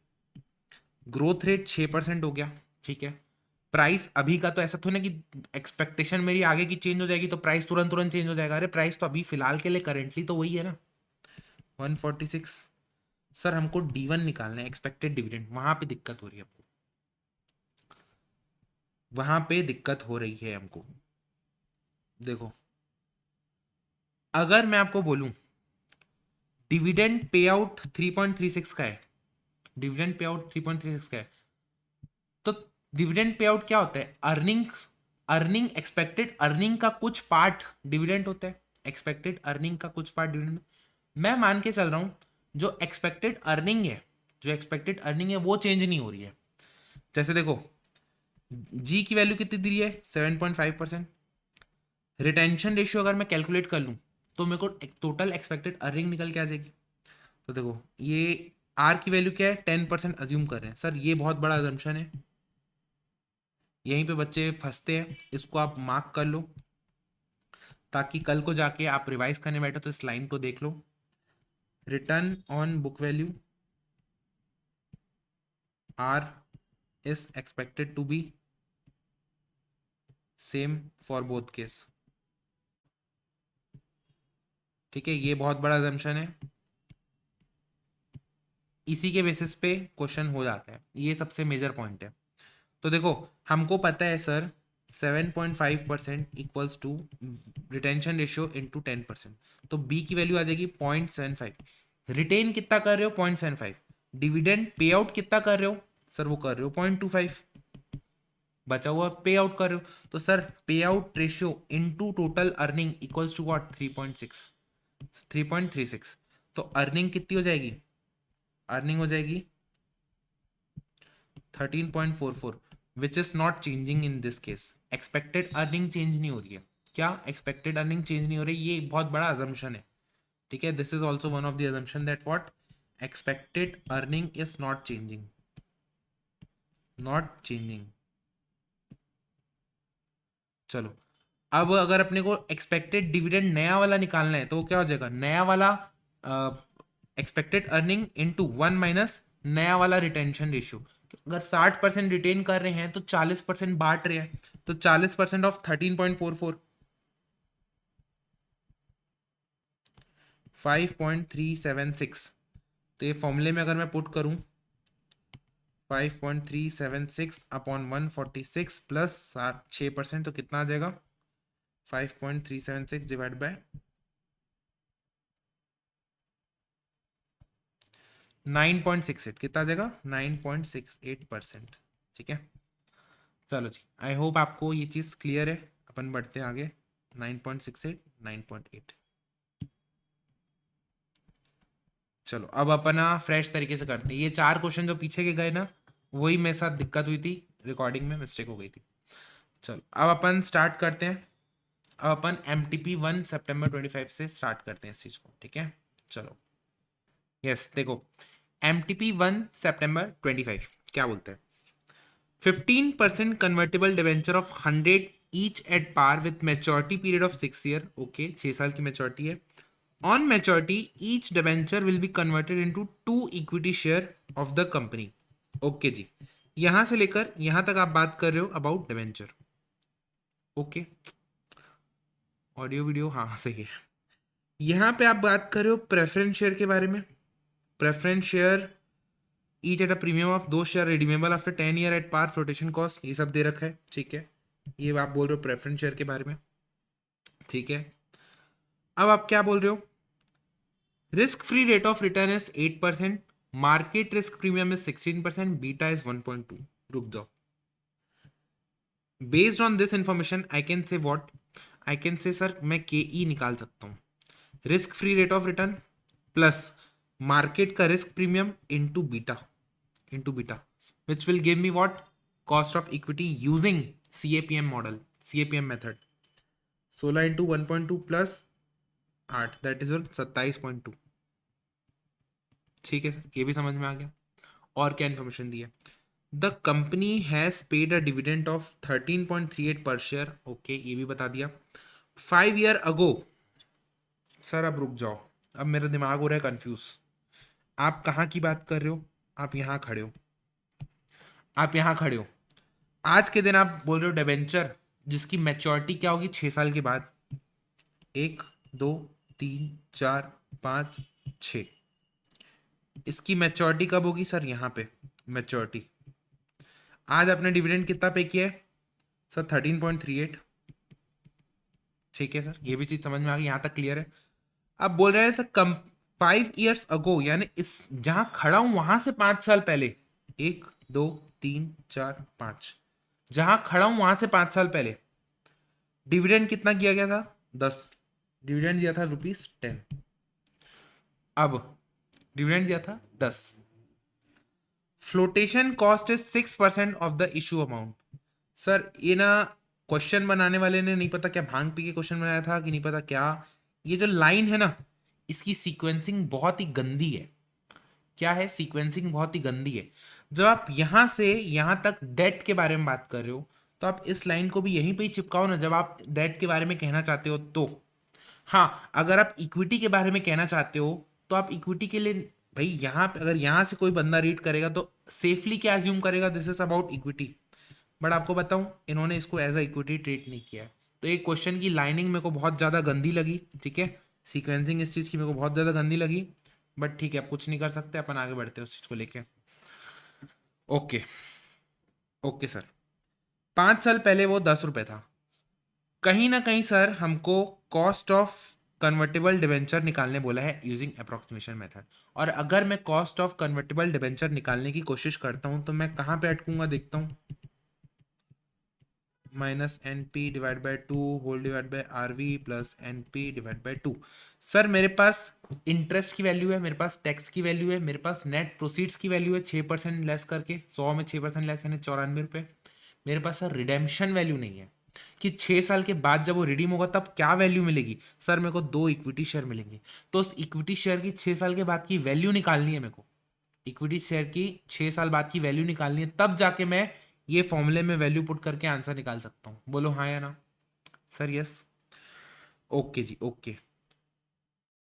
ग्रोथ रेट 6% हो गया, ठीक है, प्राइस अभी का तो ऐसा तो ना कि एक्सपेक्टेशन मेरी आगे की चेंज हो जाएगी तो प्राइस तुरंत तुरंत चेंज हो जाएगा, अरे प्राइस तो अभी फिलहाल के लिए करेंटली तो वही है ना 146। सर हमको D1 निकालना है, एक्सपेक्टेड डिविडेंड, वहां पे दिक्कत हो रही है हमको, वहां पे दिक्कत हो रही है हमको। देखो अगर मैं आपको बोलूं डिविडेंड पे आउट 3.36 का है, डिविडेंड पे आउट 3.36 का है, तो डिविडेंड पे आउट क्या होता है, अर्निंग, अर्निंग एक्सपेक्टेड अर्निंग का कुछ पार्ट डिविडेंड होता है, एक्सपेक्टेड अर्निंग का कुछ पार्ट डिविडेंड। मैं मान के चल रहा हूं जो एक्सपेक्टेड अर्निंग है, जो एक्सपेक्टेड अर्निंग है वो चेंज नहीं हो रही है। जैसे देखो जी की वैल्यू कितनी दी रही है 7.5%, रिटेंशन रेशियो अगर मैं कैलकुलेट कर लूं तो मेरे को टोटल एक्सपेक्टेड अर्निंग निकल के आ जाएगी। तो देखो ये आर की वैल्यू क्या है 10% अज्यूम कर रहे हैं, सर ये बहुत बड़ा अजम्पशन है, यहीं पे बच्चे फंसते हैं, इसको आप मार्क कर लो ताकि कल को जाके आप रिवाइज करने बैठो तो इस लाइन को देख लो, return on book value R is expected to be same for both case. ठीक है, ये बहुत बड़ा अजम्पशन है, इसी के बेसिस पे क्वेश्चन हो जाता है, ये सबसे मेजर पॉइंट है। तो देखो हमको पता है sir 7.5% equals to retention ratio into 10%, तो बी की वैल्यू आ जाएगी 0.75। रिटेन कितना कर रहे हो 0.75, डिविडेंड पे आउट कितना कर रहे हो, सर वो कर रहे हो 0.25, बचा हुआ पे आउट कर रहे हो, तो sir payout ratio into total earning equals to what 3.6, 3.36, तो अर्निंग कितनी हो जाएगी, अर्निंग हो जाएगी 13.44, which is not changing in this case, expected earning change नहीं हो रही है। क्या एक्सपेक्टेड अर्निंग चेंज नहीं हो रही, ये बहुत बड़ा अजम्पशन है, ठीक है, this is also one of the assumption that what expected earning is not changing, not changing. चलो अब अगर अपने को एक्सपेक्टेड डिविडेंड नया वाला निकालना है तो वो क्या हो जाएगा, नया वाला एक्सपेक्टेड अर्निंग इनटू 1 माइनस नया वाला रिटेंशन रेशियो। अगर 60% रिटेन कर रहे हैं तो 40% बांट रहे हैं, तो 40% ऑफ 13.44 5.376, तो ये फॉर्मूले में अगर मैं पुट करूं 5.376 अपॉन 146 प्लस 6%, तो कितना आ जाएगा? 5.376 डिवाइड बाय 9.68, कितना आ जाएगा? 9.68%। ठीक है, चलो जी, आई होप आपको ये चीज क्लियर है। अपन बढ़ते हैं आगे। 9.68, 9.8। चलो अब अपना फ्रेश तरीके से करते हैं। ये 4 क्वेश्चन जो पीछे के गए ना, वही मेरे साथ दिक्कत हुई थी, रिकॉर्डिंग में मिस्टेक हो गई थी। चलो अब अपन स्टार्ट करते हैं। अब अपन MTP 1 सितंबर 25 से स्टार्ट करते हैं इस चीज को। ठीक है, चलो। यस, देखो, MTP 1 सितंबर 25 क्या बोलते हैं? 15% convertible debenture of 100 each at par with maturity period of 6 year. Okay, 6 साल की मेच्योरिटी है। On maturity, each debenture will be converted into 2 equity share of the company. Okay जी, यहां से लेकर यहां तक आप बात कर रहे हो about debenture. Okay, audio video हाँ सही है। यहां पे आप बात कर रहे हो प्रेफरेंस शेयर के बारे में। Preference share each at a premium of दो share redeemable after 10 year at par flotation cost, ये सब दे रखा है। ठीक है, ये आप बोल रहे हो प्रेफरेंस शेयर के बारे में। ठीक है, अब आप क्या बोल रहे हो? Risk free rate of return is 8%, market risk premium is 16%, beta is 1.2। रुक जाओ, based on this information I can say what? I can say sir मैं KE निकाल सकता हूं, risk free rate of return plus market का risk premium into beta which will give me what? Cost of equity using CAPM model, CAPM method. 16 into 1.2 plus 8, that is 27.2। ठीक है sir, ये भी समझ में आ गया। और क्या इन्फॉर्मेशन दी है? The company has paid a dividend of 13.38 पर शेयर। ओके, ये भी बता दिया। 5 ईयर अगो। सर अब रुक जाओ, अब मेरा दिमाग हो रहा है कंफ्यूज। आप कहाँ की बात कर रहे हो? आप यहाँ खड़े हो, आप यहाँ खड़े हो। आज के दिन आप बोल रहे हो डिबेंचर जिसकी मैच्योरिटी क्या होगी 6 साल के बाद? 1, 2, 3, 4, 5, 6। इसकी मैच्योरिटी कब होगी सर? यहाँ पे मैच्योरिटी। आज आपने डिविडेंड कितना पे किया है सर? 13.38। ठीक है सर, ये भी चीज समझ में आ गई, यहां तक क्लियर है। अब बोल रहे हैं सर कम 5 ईयर्स अगो, यानी इस जहां खड़ा हूं वहां से 5 साल पहले। 1, 2, 3, 4, 5, जहां खड़ा हूं वहां से 5 साल पहले डिविडेंड कितना किया गया था? 10। डिविडेंड दिया था ₹10। अब डिविडेंड दिया था 10। Flotation cost is 6% of the issue amount. Sir ये ना क्वेश्चन बनाने वाले ने नहीं पता क्या भांग पी के क्वेश्चन बनाया था कि नहीं पता क्या, ये जो लाइन है ना, इसकी सीक्वेंसिंग बहुत ही गंदी है। क्या है? सीक्वेंसिंग बहुत ही गंदी है। जब आप यहां से यहां तक डेट के बारे में बात कर रहे हो, तो आप इस लाइन को भी यहीं पे ही चिपकाओ ना, जब आप डेट के बारे में कहना चाहते हो तो। हाँ, अगर आप इक्विटी के बारे में कहना चाहते हो तो आप इक्विटी के लिए भाई यहाँ पे अगर यहाँ से कोई बंदा रीड करेगा तो सेफली क्या अज्यूम करेगा? This is about equity. But आपको बताऊं, इन्होंने इसको एज अ इक्विटी ट्रीट नहीं किया है। तो एक क्वेश्चन की लाइनिंग मेरे को बहुत ज़्यादा गंदी लगी। ठीक है, सीक्वेंसिंग इस चीज़ की मेरे को बहुत ज़्यादा गंदी लगी। बट ठीक है, आप कुछ नहीं कर सकते, अपन आगे बढ़ते हैं उस चीज़ को लेके। ओके, ओके सर, 5 साल पहले वो 10 रुपए था। कहीं ना कहीं सर हमको कॉस्ट ऑफ कन्वर्टेबल डिबेंचर निकालने बोला है यूजिंग अप्रोक्सीमेशन मेथड। और अगर मैं कॉस्ट ऑफ कन्वर्टेबल डिबेंचर निकालने की कोशिश करता हूं तो मैं कहां पे अटकूंगा? देखता हूं, -NP divide by 2 whole divide by RV plus NP divide by 2। Sir मेरे पास इंटरेस्ट की वैल्यू है, मेरे पास टैक्स की वैल्यू है, मेरे पास नेट प्रोसीड्स की वैल्यू है 6% लेस करके, 100 में 6% लेस यानी 94 रुपये। मेरे पास सर रिडेम्पशन वैल्यू नहीं है कि 6 साल के बाद जब वो रिडीम होगा तब क्या वैल्यू मिलेगी। सर मेरे को 2 इक्विटी शेयर मिलेंगे, तो उस इक्विटी शेयर की 6 साल के बाद की वैल्यू निकालनी है मेरे को। इक्विटी शेयर की 6 साल बाद की वैल्यू निकालनी है, तब जाके मैं ये फॉर्मूले में वैल्यू पुट करके आंसर निकाल सकता हूं। बोलो हाँ या ना? Sir yes. ओके जी, ओके।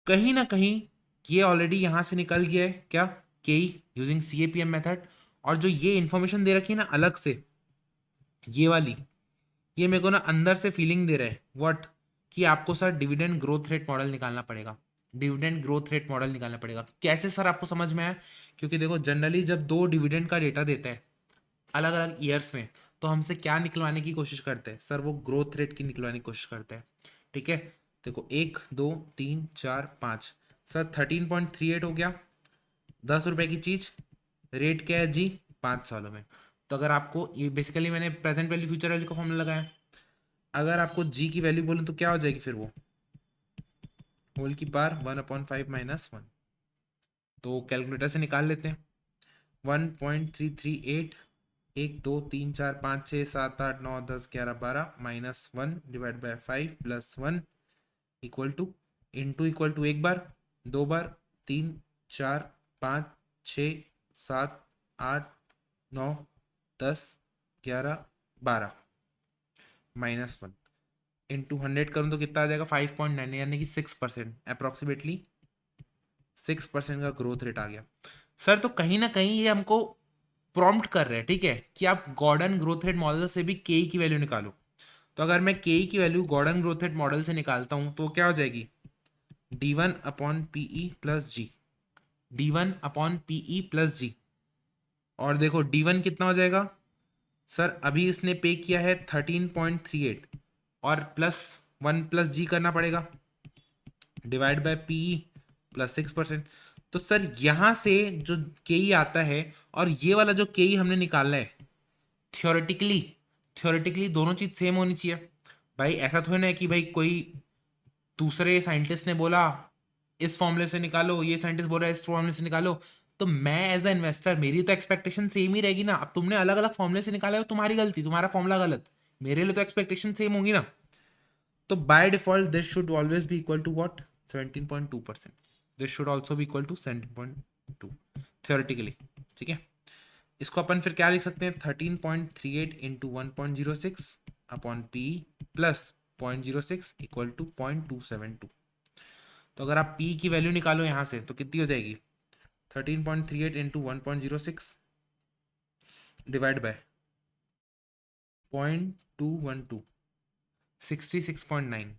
कहीं ना कहीं ये ऑलरेडी यहां से निकल गया है क्या? KE using CAPM method. और जो ये इंफॉर्मेशन दे रखी है ना अलग से, ये वाली, ये मेरे को ना अंदर से फीलिंग दे रहा है व्हाट, कि आपको sir dividend growth rate model निकालना पड़ेगा। डिविडेंड ग्रोथ रेट मॉडल निकालना पड़ेगा। कैसे सर आपको समझ में आया? क्योंकि देखो जनरली जब दो डिविडेंड का डेटा देते हैं अलग अलग ईयर्स में, तो हमसे क्या निकलवाने की कोशिश करते हैं सर? वो ग्रोथ रेट की निकलवाने की कोशिश करते हैं। ठीक है, देखो 1 2 3 4 5, सर 13.38 हो गया, 10 रुपए की चीज, रेट क्या है जी? 5 सालों में। तो अगर आपको ये बेसिकली मैंने प्रेजेंट वैल्यू फ्यूचर वैल्यू का फॉर्मूला लगाया, अगर आपको जी की वैल्यू बोलूं तो क्या हो जाएगी फिर? वो होल की पार 1/5 - 1, तो कैलकुलेटर से निकाल लेते हैं। 1.338, 1 2 3 4 5 6 7 8 9 10 11 12 -1/5 + 1 इक्वल टू एक बार, दो बार, 3 4 5 6 7 8 9 10 11 12 -1 इंटू 100 करूँ तो कितना आ जाएगा? 5.9, यानी कि 6%, अप्रोक्सीमेटली 6% का ग्रोथ रेट आ गया। सर तो कहीं ना कहीं ये हमको प्रॉम्प्ट कर रहे हैं, ठीक है, कि आप गॉर्डन ग्रोथ रेट मॉडल से भी के की वैल्यू निकालो। तो अगर मैं के की value Gordon growth rate model से निकालता हूं तो क्या हो जाएगी? D1/PE+G, D1/PE+G। और देखो D1 कितना हो जाएगा सर? अभी इसने पे किया है 13.38, और +1 + G करना पड़ेगा, डिवाइड बाय पीई +6%। तो सर यहाँ से जो के ई आता है और ये वाला जो के ई हमने निकालना है, थियोरेटिकली थियोरेटिकली दोनों चीज सेम होनी चाहिए। भाई ऐसा थोड़ी ना है कि भाई कोई दूसरे साइंटिस्ट ने बोला इस फॉर्मूले से निकालो, ये साइंटिस्ट बोल रहा है इस फॉर्मूले से निकालो, तो मैं एज अ इन्वेस्टर मेरी तो एक्सपेक्टेशन सेम ही रहेगी ना। अब तुमने अलग अलग फॉर्मूले से निकाला है, तुम्हारी गलती, तुम्हारा फॉर्मूला गलत, मेरे लिए तो एक्सपेक्टेशन सेम होगी ना। तो by default this should always be equal to what? 17.2%। This should also be equal to 17.2 theoretically. ठीक है, इसको अपन फिर क्या लिख सकते हैं? 13.38 into 1.06 upon P plus 0.06 equal to 0.272। तो अगर आप पी की वैल्यू निकालो यहां से तो कितनी हो जाएगी? 13.38 इंटू 1.06 डिवाइड बाय 0.212, 66.9।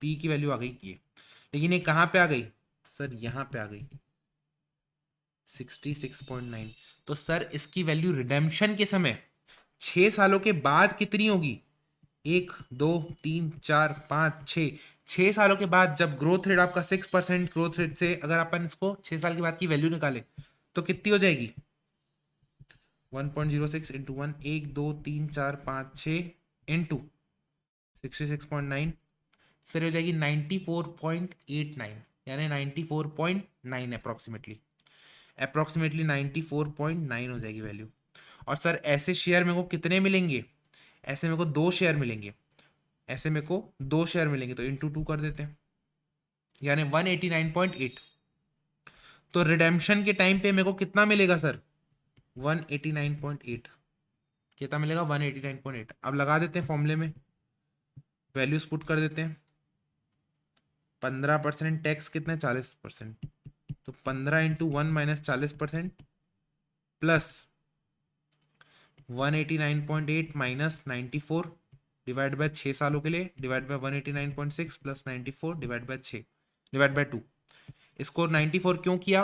पी की वैल्यू आ गई ये, लेकिन ये कहाँ पे आ गई सर? यहाँ पे आ गई 66.9। तो सर इसकी वैल्यू रिडेम्पशन के समय 6 सालों के बाद कितनी होगी? 1 2 3 4 5 6, 6 सालों के बाद जब ग्रोथ रेट आपका 6% ग्रोथ रेट से अगर अपन इसको 6 साल के बाद की वैल्यू निकाले तो कितनी हो जाएगी? 1.06 इंटू 1, 1 2 3 4 5 6 इंटू 66.9, सर हो जाएगी 94.89, यानी 94.9 अप्रोक्सीमेटली 94.9 हो जाएगी वैल्यू। और सर ऐसे शेयर मेरे को कितने मिलेंगे? ऐसे मेरे को दो शेयर मिलेंगे, ऐसे मेरे को दो शेयर मिलेंगे, तो इंटू 2 कर देते हैं, यानी 189.8। तो रिडेम्पशन के टाइम पे मेरे को कितना मिलेगा सर? 189.8। कितना मिलेगा? 189.8। अब लगा देते हैं फॉर्मूले में, वैल्यूज पुट कर देते हैं। 15% टैक्स कितने? 40%। तो 15 into 1 - 40% plus 189.8 minus 94 divide by 6 सालों के लिए, divide by 189.6 plus 94 divide by 6 divide by 2। इसको 94 क्यों किया?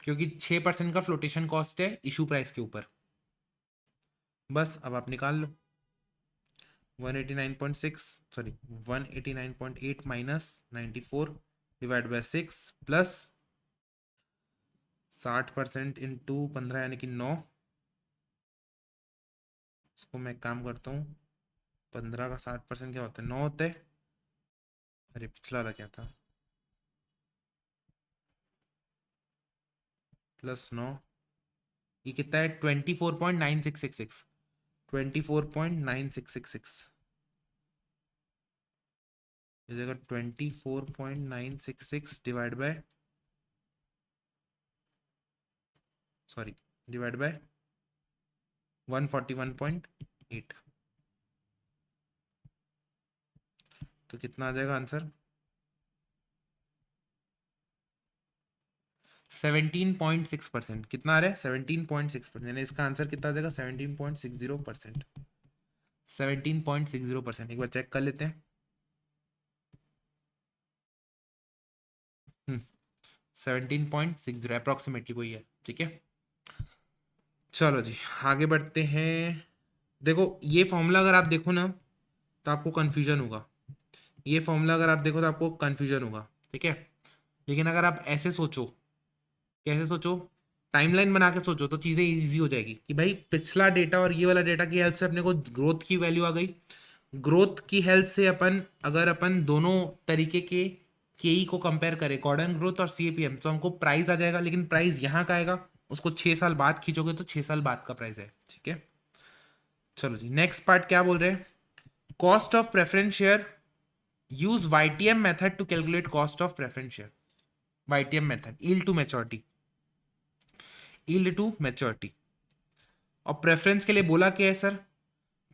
क्योंकि 6% का फ्लोटेशन कॉस्ट है इशू प्राइस के ऊपर। बस अब आप निकाल लो, 189.6 sorry 189.8 minus 94 divide by 6 plus 60% into 15 यानी कि 9। इसको मैं काम करता हूँ, 15 का 60% क्या होता है? 9 होता है। अरे पिछला वाला क्या था? +9, ये कितना है? 24.9666, 24.9666 इस जगह 24.966 divide by sorry divide by 141.8, तो कितना आ जाएगा आंसर? 17.6%। कितना आ रहा है? 17.6%, यानी इसका आंसर कितना आ जाएगा? 17.60%। 17.60%। एक बार चेक कर लेते हैं। 17.60 अप्रोक्सीमेटली वही है, ठीक है। चलो जी आगे बढ़ते हैं। देखो ये फॉर्मूला अगर आप देखो ना तो आपको कन्फ्यूजन होगा, ये फॉर्मूला अगर आप देखो तो आपको कन्फ्यूजन होगा, ठीक है। लेकिन अगर आप ऐसे सोचो, कैसे सोचो, टाइमलाइन बना के सोचो तो चीज़ें इजी हो जाएगी कि भाई पिछला डेटा और ये वाला डेटा की हेल्प से अपने को ग्रोथ की वैल्यू आ गई। ग्रोथ की हेल्प से अपन अगर अपन दोनों तरीके के केई को कंपेयर करें, गॉर्डन ग्रोथ और सीएपीएम, तो हमको प्राइस आ जाएगा। लेकिन प्राइस यहाँ का आएगा, उसको 6 साल बाद खींचोगे तो 6 साल बाद का प्राइस है, ठीक है। चलो जी नेक्स्ट पार्ट क्या बोल रहे हैं, cost of preference share, use YTM method to calculate cost of preference share. YTM method, yield to maturity, yield to maturity. और प्रेफरेंस के लिए बोला क्या है सर,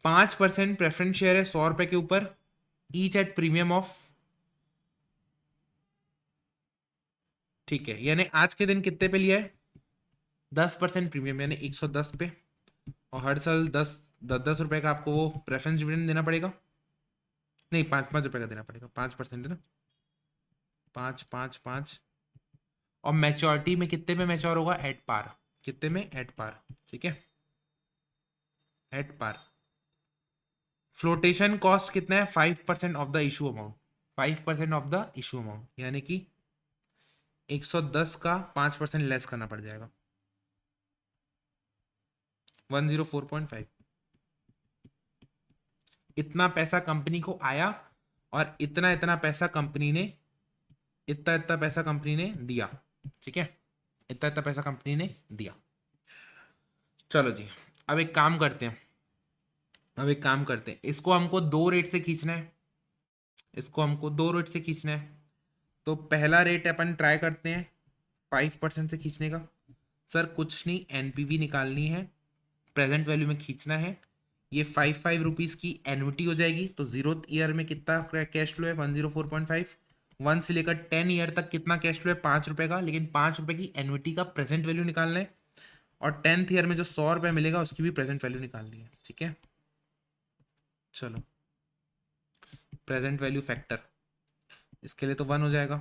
5% प्रेफरेंस शेयर है 100 रुपए के ऊपर, ईच एट प्रीमियम ऑफ, ठीक है, यानी आज के दिन कितने पे लिया है, 10% प्रीमियम यानी 110 पे। और हर साल 10 10 रुपए का आपको वो प्रेफरेंस डिविडेंड देना पड़ेगा, नहीं 5 5 रुपए का देना पड़ेगा, 5% है ना, 5 5 5। और मैच्योरिटी में कितने में मैच्योर होगा, एट पार, कितने में, एट पार, ठीक है, एट पार। फ्लोटेशन कॉस्ट कितना है, 5% of the issue amount, 5% of the issue amount, यानी कि 110 का 5% लेस करना पड़ जाएगा, 104.5। इतना पैसा कंपनी को आया और इतना इतना पैसा कंपनी ने, इतना इतना पैसा कंपनी ने दिया, ठीक है, इतना इतना पैसा कंपनी ने दिया। चलो जी अब एक काम करते हैं, अब एक काम करते हैं, इसको हमको दो रेट से खींचना है, इसको हमको दो रेट से खींचना है। तो पहला रेट अपन ट्राई करते हैं 5% से खींचने का। सर कुछ नहीं, एनपीवी निकालनी है, प्रेजेंट वैल्यू में खींचना है। ये 5 5 रुपीज़ की एन्युटी हो जाएगी। तो जीरो ईयर में कितना कैश फ्लो है, 104.5। 1 से लेकर 10 ईयर तक कितना कैश फ्लो है, 5 रुपए का। लेकिन 5 रुपए की एन्युटी का प्रेजेंट वैल्यू निकालना है, और 10th ईयर में जो 100 रुपए मिलेगा उसकी भी प्रेजेंट वैल्यू निकालनी है, ठीक है। चलो प्रेजेंट वैल्यू फैक्टर, इसके लिए तो 1 हो जाएगा,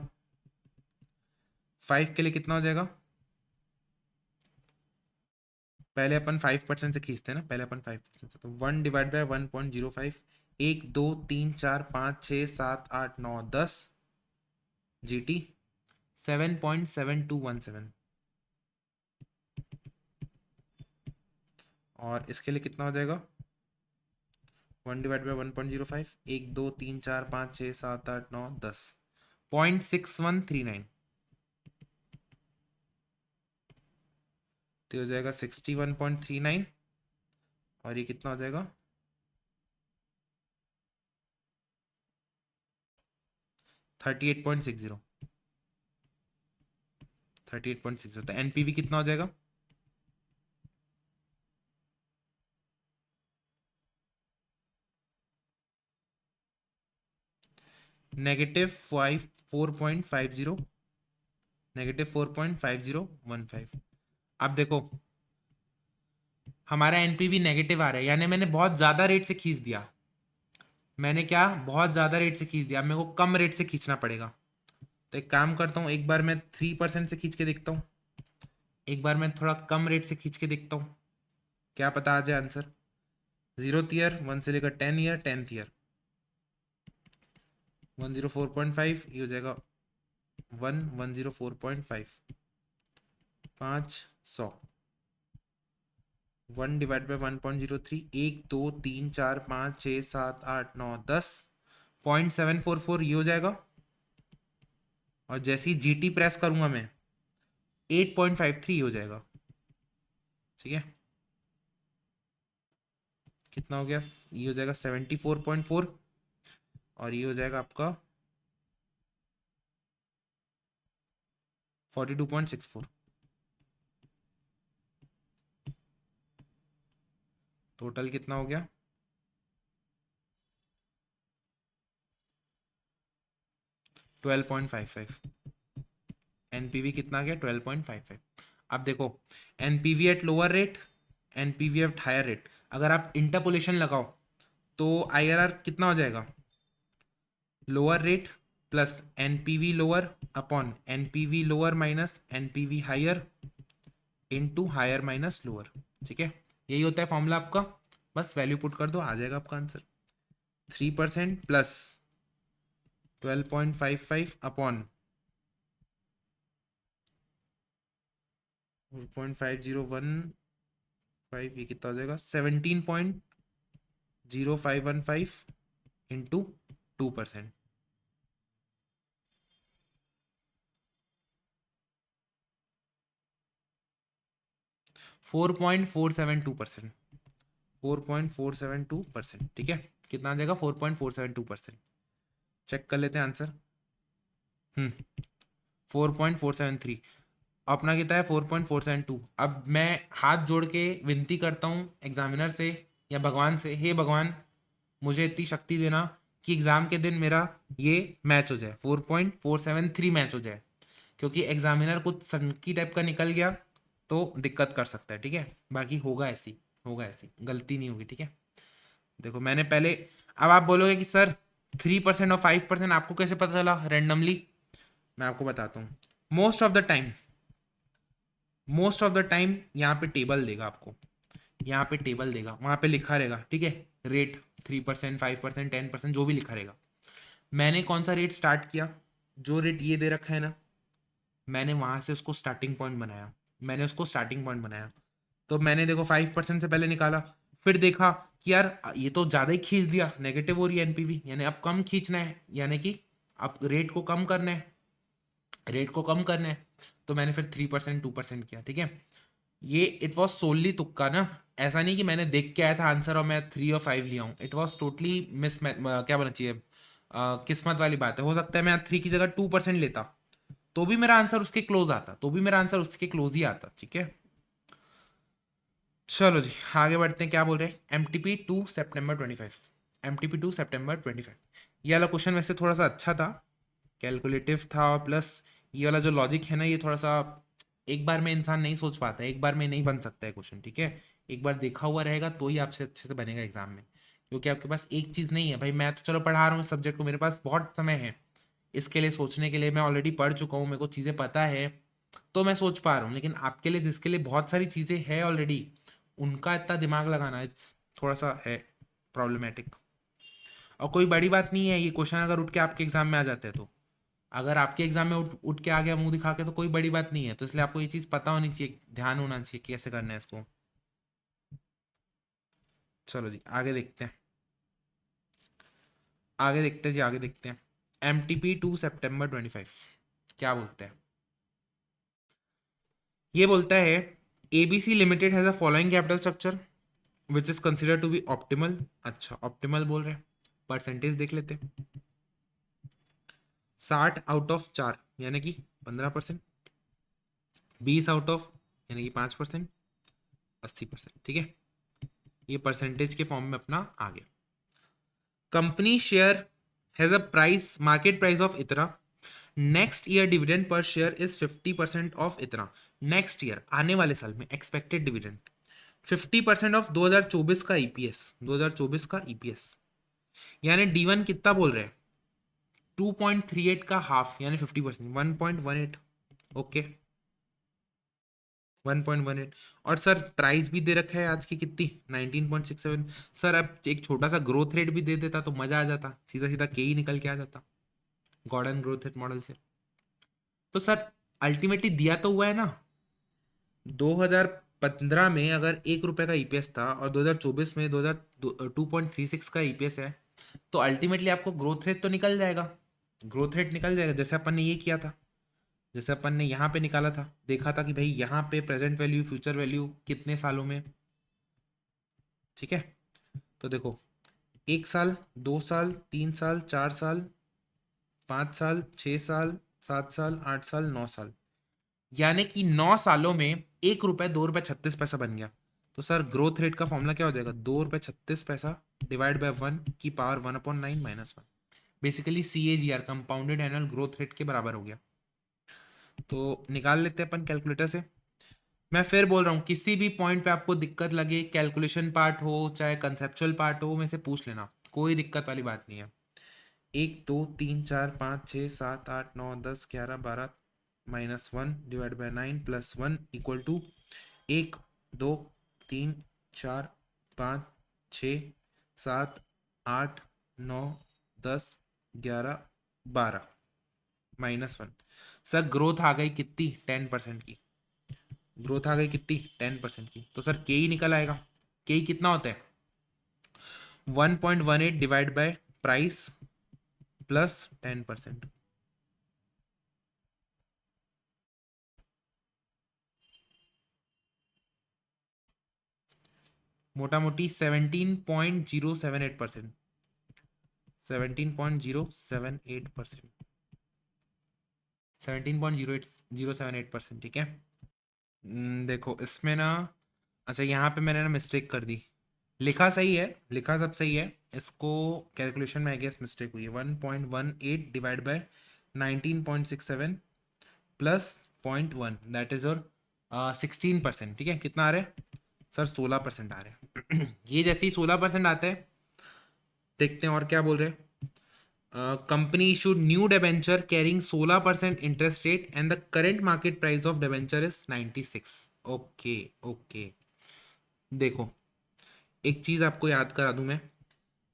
5 के लिए कितना हो जाएगा, पहले अपन 5% से खींचते हैं ना, पहले अपन 5% से, तो 1/1.05, 1 2 3 4 5 6 7 8 9 10 GT 7.7217। और इसके लिए कितना हो जाएगा, 1/1.05, 1 2 3 4 5 6 7 8 9 10, 0.6139, तो हो जाएगा 61.39। और ये कितना हो जाएगा, 38.60, 38.60। तो एनपीवी कितना हो जाएगा, -4.50, -4.5015। अब देखो हमारा एनपीवी नेगेटिव आ रहा है, यानी मैंने बहुत ज्यादा रेट से खींच दिया, मैंने क्या बहुत ज्यादा रेट से खींच दिया, मेरे को कम रेट से खींचना पड़ेगा। तो एक काम करता हूँ, एक बार मैं 3% से खींच के देखता हूँ, एक बार मैं थोड़ा कम रेट से खींच के देखता हूँ, क्या पता आ जाए आंसर। 0th ईयर 1 से लेकर 10 ईयर, 10th ईयर 104.5, ये हो जाएगा 104.5, 500, 1/1.03, 1 2 3 4 5 6 7 8 9 10, 0.744 ये हो जाएगा। और जैसे ही जीटी प्रेस करूंगा मैं 8.53 हो जाएगा, ठीक है। कितना हो गया, ये हो जाएगा 74.4, और ये हो जाएगा आपका 42.64। टोटल कितना हो गया, 12.55। एनपीवी कितना आ गया, 12.55। अब देखो NPV at lower rate, NPV at higher rate, अगर आप इंटरपोलेशन लगाओ तो आईआरआर कितना हो जाएगा, lower rate plus NPV lower upon NPV lower minus NPV higher into higher minus lower. ठीक है, यही होता है फॉर्मूला आपका, बस वैल्यू पुट कर दो, आ जाएगा आपका आंसर। 3% प्लस 12.55 अपॉन 4.5015, ये कितना हो जाएगा 17.0515 इंटू 2%। 4.472%, 4.472%। ठीक है, कितना आ जाएगा 4.472%। चेक कर लेते हैं आंसर। 4.473, अपना कितना है 4.472। अब मैं हाथ जोड़ के विनती करता हूँ एग्जामिनर से या भगवान से, हे भगवान मुझे इतनी शक्ति देना कि एग्जाम के दिन मेरा ये मैच हो जाए, 4.473 मैच हो जाए, क्योंकि एग्जामिनर कुछ सनकी टाइप का निकल गया तो दिक्कत कर सकता है। ठीक है, बाकी होगा ऐसी, होगा ऐसी, गलती नहीं होगी। ठीक है, देखो मैंने पहले, अब आप बोलोगे कि सर 3% और 5% आपको कैसे पता चला रैंडमली, मैं आपको बताता हूँ। Most of the time, most of the time यहाँ पे टेबल देगा आपको, यहाँ पे टेबल देगा, वहां पे लिखा रहेगा। ठीक है, रेट 3%, 5%, 10%, जो भी लिखा रहेगा। मैंने कौन सा रेट स्टार्ट किया, जो रेट ये दे रखा है ना, मैंने वहां से उसको स्टार्टिंग पॉइंट बनाया, मैंने उसको स्टार्टिंग पॉइंट बनाया। तो मैंने देखो 5% से पहले निकाला, फिर देखा कि यार ये तो ज्यादा ही खींच दिया, नेगेटिव हो रही है एनपीवी, यानी अब कम खींचना है, यानी कि अब रेट को कम करना है, रेट को कम करना है। तो मैंने फिर 3%, 2% किया। ठीक है, ये इट वॉज सोलली तुक्का ना, ऐसा नहीं कि मैंने देख के आया था आंसर और मैं 3 और 5 लिया हूँ। इट वॉज टोटली मिस, क्या बोलना चाहिए, किस्मत वाली बात है। हो सकता है मैं 3 की जगह 2% लेता तो भी मेरा आंसर उसके क्लोज आता, तो भी मेरा आंसर उसके क्लोज ही आता। ठीक है, चलो जी आगे बढ़ते हैं। क्या बोल रहे हैं, एमटीपी 2 सितंबर 25, एमटीपी 2 सितंबर 25। ये वाला क्वेश्चन वैसे थोड़ा सा अच्छा था, कैलकुलेटिव था, और प्लस ये वाला जो लॉजिक है ना, ये थोड़ा सा एक बार में इंसान नहीं सोच पाता है, एक बार में नहीं बन सकता है क्वेश्चन। ठीक है, एक बार देखा हुआ रहेगा तो ही आपसे अच्छे से बनेगा एग्जाम में, क्योंकि आपके पास एक चीज़ नहीं है भाई। मैं तो चलो पढ़ा रहा हूँ इस सब्जेक्ट को, मेरे पास बहुत समय है इसके लिए सोचने के लिए, मैं ऑलरेडी पढ़ चुका हूँ, मेरे को चीज़ें पता है, तो मैं सोच पा रहा हूँ। लेकिन आपके लिए, जिसके लिए बहुत सारी चीज़ें हैं ऑलरेडी, उनका इतना दिमाग लगाना इट्स थोड़ा सा है प्रॉब्लमेटिक। और कोई बड़ी बात नहीं है ये क्वेश्चन, अगर उठ के आपके एग्जाम में आ जाते हैं तो, अगर आपके एग्जाम में उठ उठ के आ गया मुंह दिखा के, तो कोई बड़ी बात नहीं है। तो इसलिए आपको ये चीज़ पता होनी चाहिए, ध्यान होना चाहिए कि कैसे करना है इसको। चलो जी आगे देखते हैं, आगे देखते हैं जी, आगे देखते हैं। एमटीपी 2 सितंबर 25 क्या बोलते हैं, ये बोलता है ABC limited has a following capital structure which is consider to be optimal. अच्छा ऑप्टिमल बोल रहे हैं, परसेंटेज देख लेते हैं। 60 आउट ऑफ 4 यानी कि 15%, 20 आउट ऑफ यानी कि 5%, 80%। ठीक है, ये परसेंटेज के फॉर्म में अपना आ गया। Company share has a price, market price of इतना, next year dividend per share is 50% of इतना। नेक्स्ट ईयर आने वाले साल में एक्सपेक्टेड डिविडेंड 50% ऑफ 2024 का ईपीएस, 2024 का ईपीएस, यानी D1 कितना बोल रहे हैं, 2.38 का हाफ यानी 50%, 1.18। ओके 1.18, और सर प्राइस भी दे रखा है आज की कितनी 19.67। सर अब एक छोटा सा ग्रोथ रेट भी दे देता तो मजा आ जाता, सीधा सीधा के ही निकल के आ जाता गॉर्डन ग्रोथ रेट मॉडल से। तो सर अल्टीमेटली दिया तो हुआ है ना, 2015 में अगर 1 रुपए का ईपीएस था और 2024 में 2.36 का ईपीएस है, तो अल्टीमेटली आपको ग्रोथ रेट तो निकल जाएगा, ग्रोथ रेट निकल जाएगा, जैसे अपन ने ये किया था, जैसे अपन ने यहाँ पे निकाला था, देखा था कि भाई यहाँ पे प्रेजेंट वैल्यू फ्यूचर वैल्यू कितने सालों में। ठीक है, तो देखो 1 साल, 2 साल, 3 साल, 4 साल, 5 साल, 6 साल, 7 साल, 8 साल, 9 साल, यानी कि 9 सालों में 1 रुपए 2 रुपए 36 पैसा बन गया। तो सर ग्रोथ रेट का फॉर्मूला क्या हो जाएगा, 2 रुपए 36 पैसा डिवाइड बाय 1 की power 1/9 -1, basically CAGR compounded annual growth rate के बराबर हो गया। तो निकाल लेते हैं अपन कैलकुलेटर से। मैं फिर बोल रहा हूँ, किसी भी पॉइंट पे आपको दिक्कत लगे, कैलकुलेशन पार्ट हो चाहे कंसेप्चुअल पार्ट हो, में से पूछ लेना, कोई दिक्कत वाली बात नहीं है। 1 2 3 4 5 6 7 8 9 10 11 -1 divide by 9 plus 1 equal to 1 2 3 4 5 6 7 8 9 10 11 12 -1। Sir growth आ गई कितनी? 10% की ग्रोथ आ गई कितनी? 10% की। तो सर के ही निकल आएगा। के ही कितना होता है? 1.18 डिवाइड बाय प्राइस प्लस 10%। मोटा मोटी 17.078%। 17.078%। 17.08078%। ठीक है। देखो इसमें ना, अच्छा यहाँ पे मैंने ना मिस्टेक कर दी। लिखा सही है, लिखा सब सही है, इसको कैलकुलेशन में आई गेस मिस्टेक हुई है। 1.18 divide by 19.67 plus 0.1 that is और 16%। ठीक है, कितना आ रहा है सर? 16% आ रहा है। ये जैसे ही 16% आता है, देखते हैं और क्या बोल रहे हैं। Company issued new debenture carrying 16% interest rate and the current market price of debenture is 96। Okay okay. देखो एक चीज आपको याद करा दूं मैं।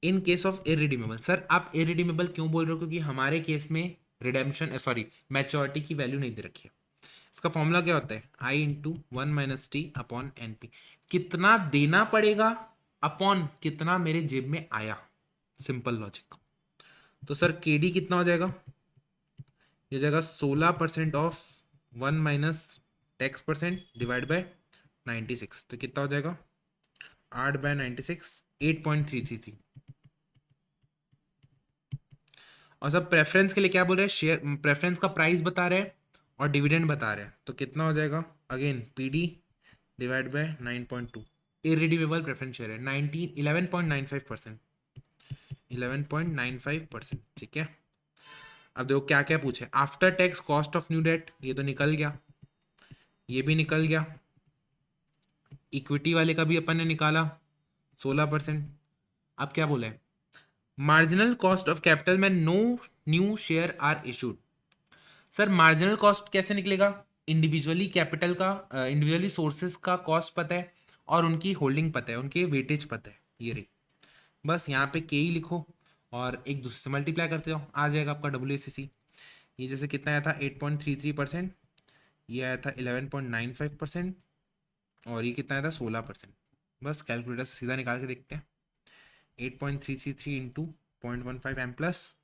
In case of irredeemable, sir आप इरिडीमेबल क्यों बोल रहे हो? क्योंकि हमारे केस में रिडेम्पशन सॉरी मैच्योरिटी की वैल्यू नहीं दे रखी है। इसका फॉर्मूला क्या होता है? आई इंटू 1 - t/np। कितना देना पड़ेगा अपॉन कितना मेरे जेब में आया। Simple logic. तो सर केडी कितना हो जाएगा? ये जाएगा 16% ऑफ 1 - टैक्स% डिवाइड बाय 96। तो कितना हो जाएगा? 8/96 8.333। और सब प्रेफरेंस के लिए क्या बोल रहे हैं? शेयर प्रेफरेंस का प्राइस बता रहे हैं और डिविडेंड बता रहे हैं। तो कितना हो जाएगा? Again PD divide by 9.2। Irredeemable preference share है 19 11.95%। 11.95%। ठीक है। अब देखो क्या क्या पूछे। After tax cost of new debt, ये तो निकल गया, ये भी निकल गया। इक्विटी वाले का भी अपन ने निकाला 16%। अब क्या बोले? मार्जिनल कॉस्ट ऑफ कैपिटल में no new share are issued. Sir marginal cost कैसे निकलेगा? इंडिविजुअली कैपिटल का इंडिविजुअली सोर्सेज का कॉस्ट पता है और उनकी होल्डिंग पता है, उनके वेटेज पता है। ये रही, बस यहाँ पे के ही लिखो और एक दूसरे से मल्टीप्लाई करते हो, आ जाएगा आपका WACC। ये जैसे कितना आया था? 8.33%। ये आया था 11.95%। और ये कितना आया था? 16%। बस कैलकुलेटर से सीधा निकाल के देखते हैं। 8.333 into 0.15 m plus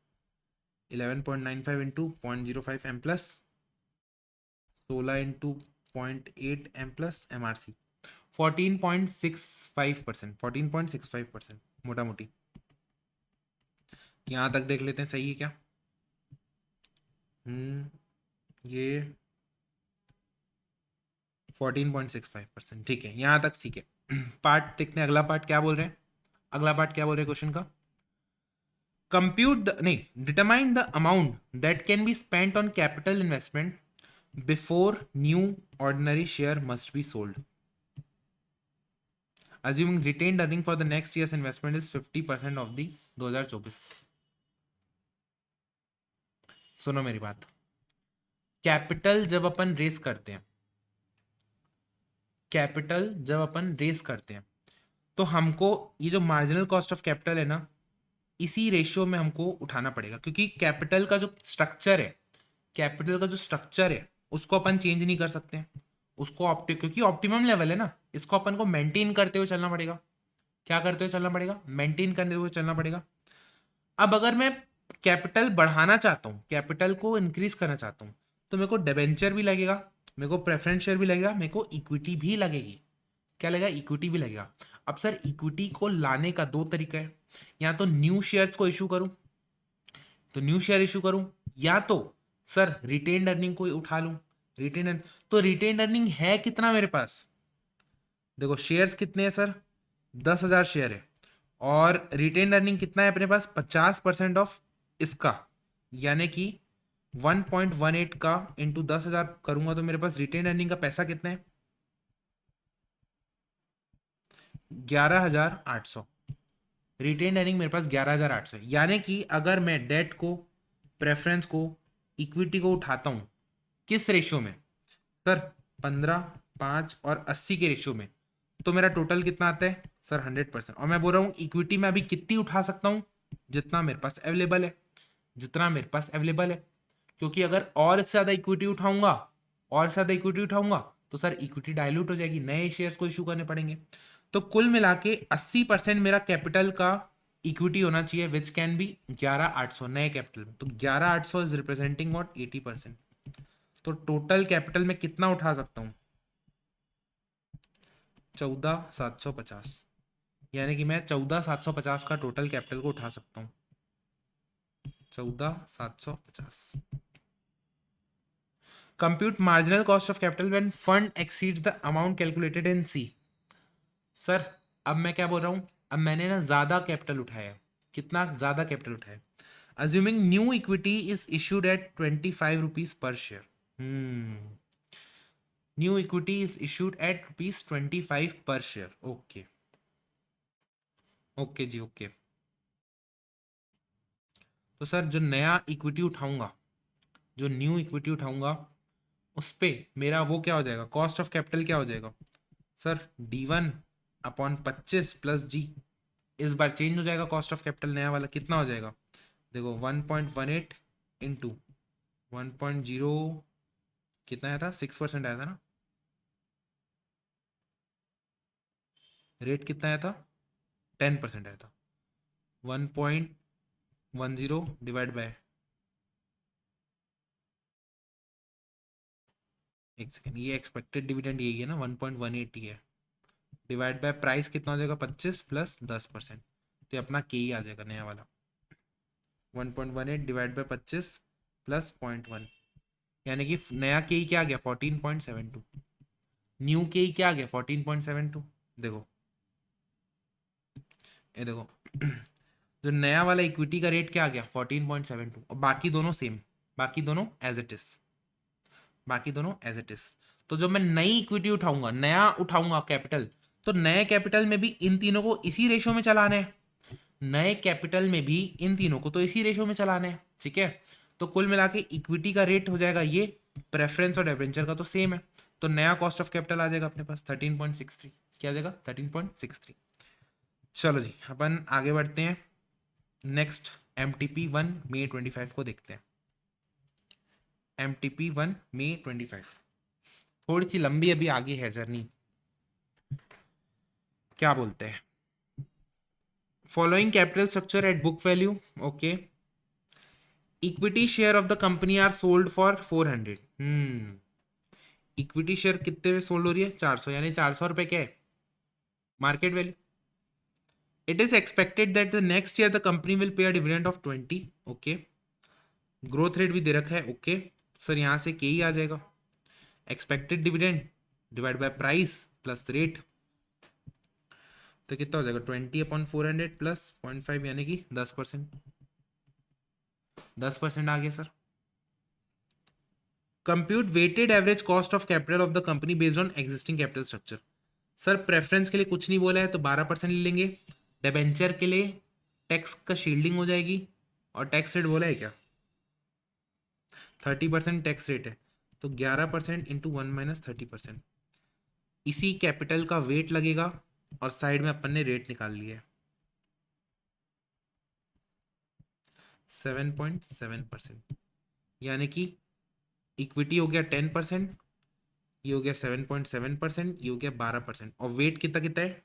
11.95 into 0.05 m plus 16 into 0.8 m plus MRC 14.65%। 14.65% मोटा मोटी। यहाँ तक देख लेते हैं, सही है क्या? ये 14.65%। ठीक है, यहाँ तक ठीक है। पार्ट देखते हैं, अगला पार्ट क्या बोल रहे हैं। अगला पार्ट क्या बोल रहे हैं क्वेश्चन का? कंप्यूट द नहीं determine the amount that can be spent on capital investment before new ordinary share must be sold. Assuming retained earning for the next year's investment is 50% of the 2024। सुनो मेरी बात। Capital जब अपन race करते हैं, capital जब अपन race करते हैं, तो हमको ये जो मार्जिनल कॉस्ट ऑफ कैपिटल है ना, इसी रेशियो में हमको उठाना पड़ेगा। क्योंकि कैपिटल का जो स्ट्रक्चर है, कैपिटल का जो स्ट्रक्चर है उसको अपन चेंज नहीं कर सकते हैं। उसको क्योंकि ऑप्टिमम लेवल है ना, इसको अपन को मेंटेन करते हुए चलना पड़ेगा। क्या करते हुए चलना पड़ेगा? मेंटेन करते हुए चलना पड़ेगा। अब अगर मैं कैपिटल बढ़ाना चाहता हूँ, कैपिटल को इंक्रीज करना चाहता हूँ, तो मेरे को डिबेंचर भी लगेगा, मेरे को प्रेफरेंस शेयर भी लगेगा, मेरे को इक्विटी भी लगेगी। क्या लगेगा? इक्विटी भी लगेगा। अब सर इक्विटी को लाने का दो तरीका है। या तो न्यू शेयर्स को इशू करूं, तो न्यू शेयर इशू करूं, या तो सर रिटेन्ड अर्निंग को उठा लूं। रिटेन तो रिटेन्ड अर्निंग है कितना मेरे पास? देखो शेयर्स कितने हैं सर? 10,000 शेयर है। और रिटेन अर्निंग कितना है अपने पास? 50% ऑफ इसका, यानी कि 1.18 का इंटू 10,000 करूंगा तो मेरे पास रिटेन अर्निंग का पैसा कितना है? 11,800। रिटेन अर्निंग मेरे पास 11,800 है, यानी कि अगर मैं डेट को, प्रेफरेंस को, इक्विटी को उठाता हूं, किस रेशियो में सर? 15, 5 और 80 के रेशियो में, तो मेरा टोटल कितना आता है सर? 100%। और मैं बोल रहा हूँ इक्विटी में अभी कितनी उठा सकता हूँ? जितना मेरे पास अवेलेबल है, जितना मेरे पास अवेलेबल है। क्योंकि अगर और से ज्यादा इक्विटी उठाऊंगा, और से ज्यादा इक्विटी उठाऊंगा, तो सर इक्विटी डायल्यूट हो जाएगी, नए शेयर्स को इशू करने पड़ेंगे। तो कुल मिला के 80% मेरा कैपिटल का इक्विटी होना चाहिए, विच कैन बी 11,800 नए कैपिटल में। तो 11,800 इज रिप्रेजेंटिंग व्हाट? 80%। तो टोटल कैपिटल में कितना उठा सकता हूं? 14,750। यानी कि मैं 14,750 का टोटल कैपिटल को उठा सकता हूं। 14,750। Compute marginal cost of capital when fund exceeds the amount calculated in C. Sir अब मैं क्या बोल रहा हूं? अब मैंने ना ज्यादा कैपिटल उठाया। कितना ज्यादा कैपिटल उठाया? Assuming new equity is issued at 25 rupees per share. New equity is issued at ₹25 पर शेयर। ओके, ओके जी, ओके। तो सर जो नया इक्विटी उठाऊंगा, जो न्यू इक्विटी उठाऊंगा, उस पे मेरा वो क्या हो जाएगा? कॉस्ट ऑफ कैपिटल क्या हो जाएगा सर? D1/25 प्लस जी। इस बार चेंज हो जाएगा कॉस्ट ऑफ कैपिटल, नया वाला कितना हो जाएगा? देखो 1.18 इंटू 1.0, कितना आया था? 6% आया था ना? रेट कितना आया था? 10% आया था। 1.10 डिवाइड बाय, एक सेकेंड, ये एक्सपेक्टेड डिविडेंड यही है ना? 1.180 है, डिवाइड बाय प्राइस कितना हो जाएगा? 25 प्लस 10%। तो ये अपना के ही आ जाएगा नया वाला। 1.18 डिवाइड बाय 25 प्लस 0.1, यानी कि नया के ही क्या आ गया? 14.72। न्यू के ही क्या आ गया? 14.72। देखो, ये देखो जो नया वाला इक्विटी का रेट क्या आ गया? 14.72। और बाकी दोनों सेम, बाकी दोनों एज इट इज, बाकी दोनों एज इट इज। तो जब मैं नई इक्विटी उठाऊंगा, नया उठाऊंगा कैपिटल, तो नए कैपिटल में भी इन तीनों को इसी रेशियो में चलाना है। नए कैपिटल में भी इन तीनों को तो इसी रेशियो में चलाना है, ठीक है? तो कुल मिला के इक्विटी का रेट हो जाएगा ये, प्रेफरेंस और डिबेंचर का तो सेम है। तो नया कॉस्ट ऑफ कैपिटल आ जाएगा अपने पास 13.63। क्या आ जाएगा? 13.63। चलो जी, अपन आगे बढ़ते हैं। नेक्स्ट MTP1 May 25 को देखते हैं। MTP1 May 25 थोड़ी सी लंबी अभी आगे है जर्नी। क्या बोलते हैं? Following capital structure at book value. Okay, equity share of the company are sold for 400। Equity share कितने में सोल्ड हो रही है? 400, यानी 400 रुपए क्या है market value. It is expected that the next year the company will pay a dividend of 20। Okay, growth rate भी दे रखा है। ओके सर, यहां से के ही आ जाएगा, expected dividend divide by price plus rate. तो कितना हो जाएगा? 20/400 प्लस 0.5, यानी कि 10%। 10% आ गया sir. Compute weighted average cost of capital of the company based on existing capital structure. Sir preference के लिए कुछ नहीं बोला है, तो 12% ले लेंगे। डिबेंचर के लिए टैक्स का शील्डिंग हो जाएगी। और टैक्स रेट बोला है क्या? 30% टैक्स रेट है। तो 11% इंटू 1 - 30%। इसी कैपिटल का वेट लगेगा, और साइड में अपन ने रेट निकाल लिया है 7.7%। यानी कि इक्विटी हो गया 10%, ये हो गया 7.7%, ये हो गया 12%। और वेट कितना कितना है?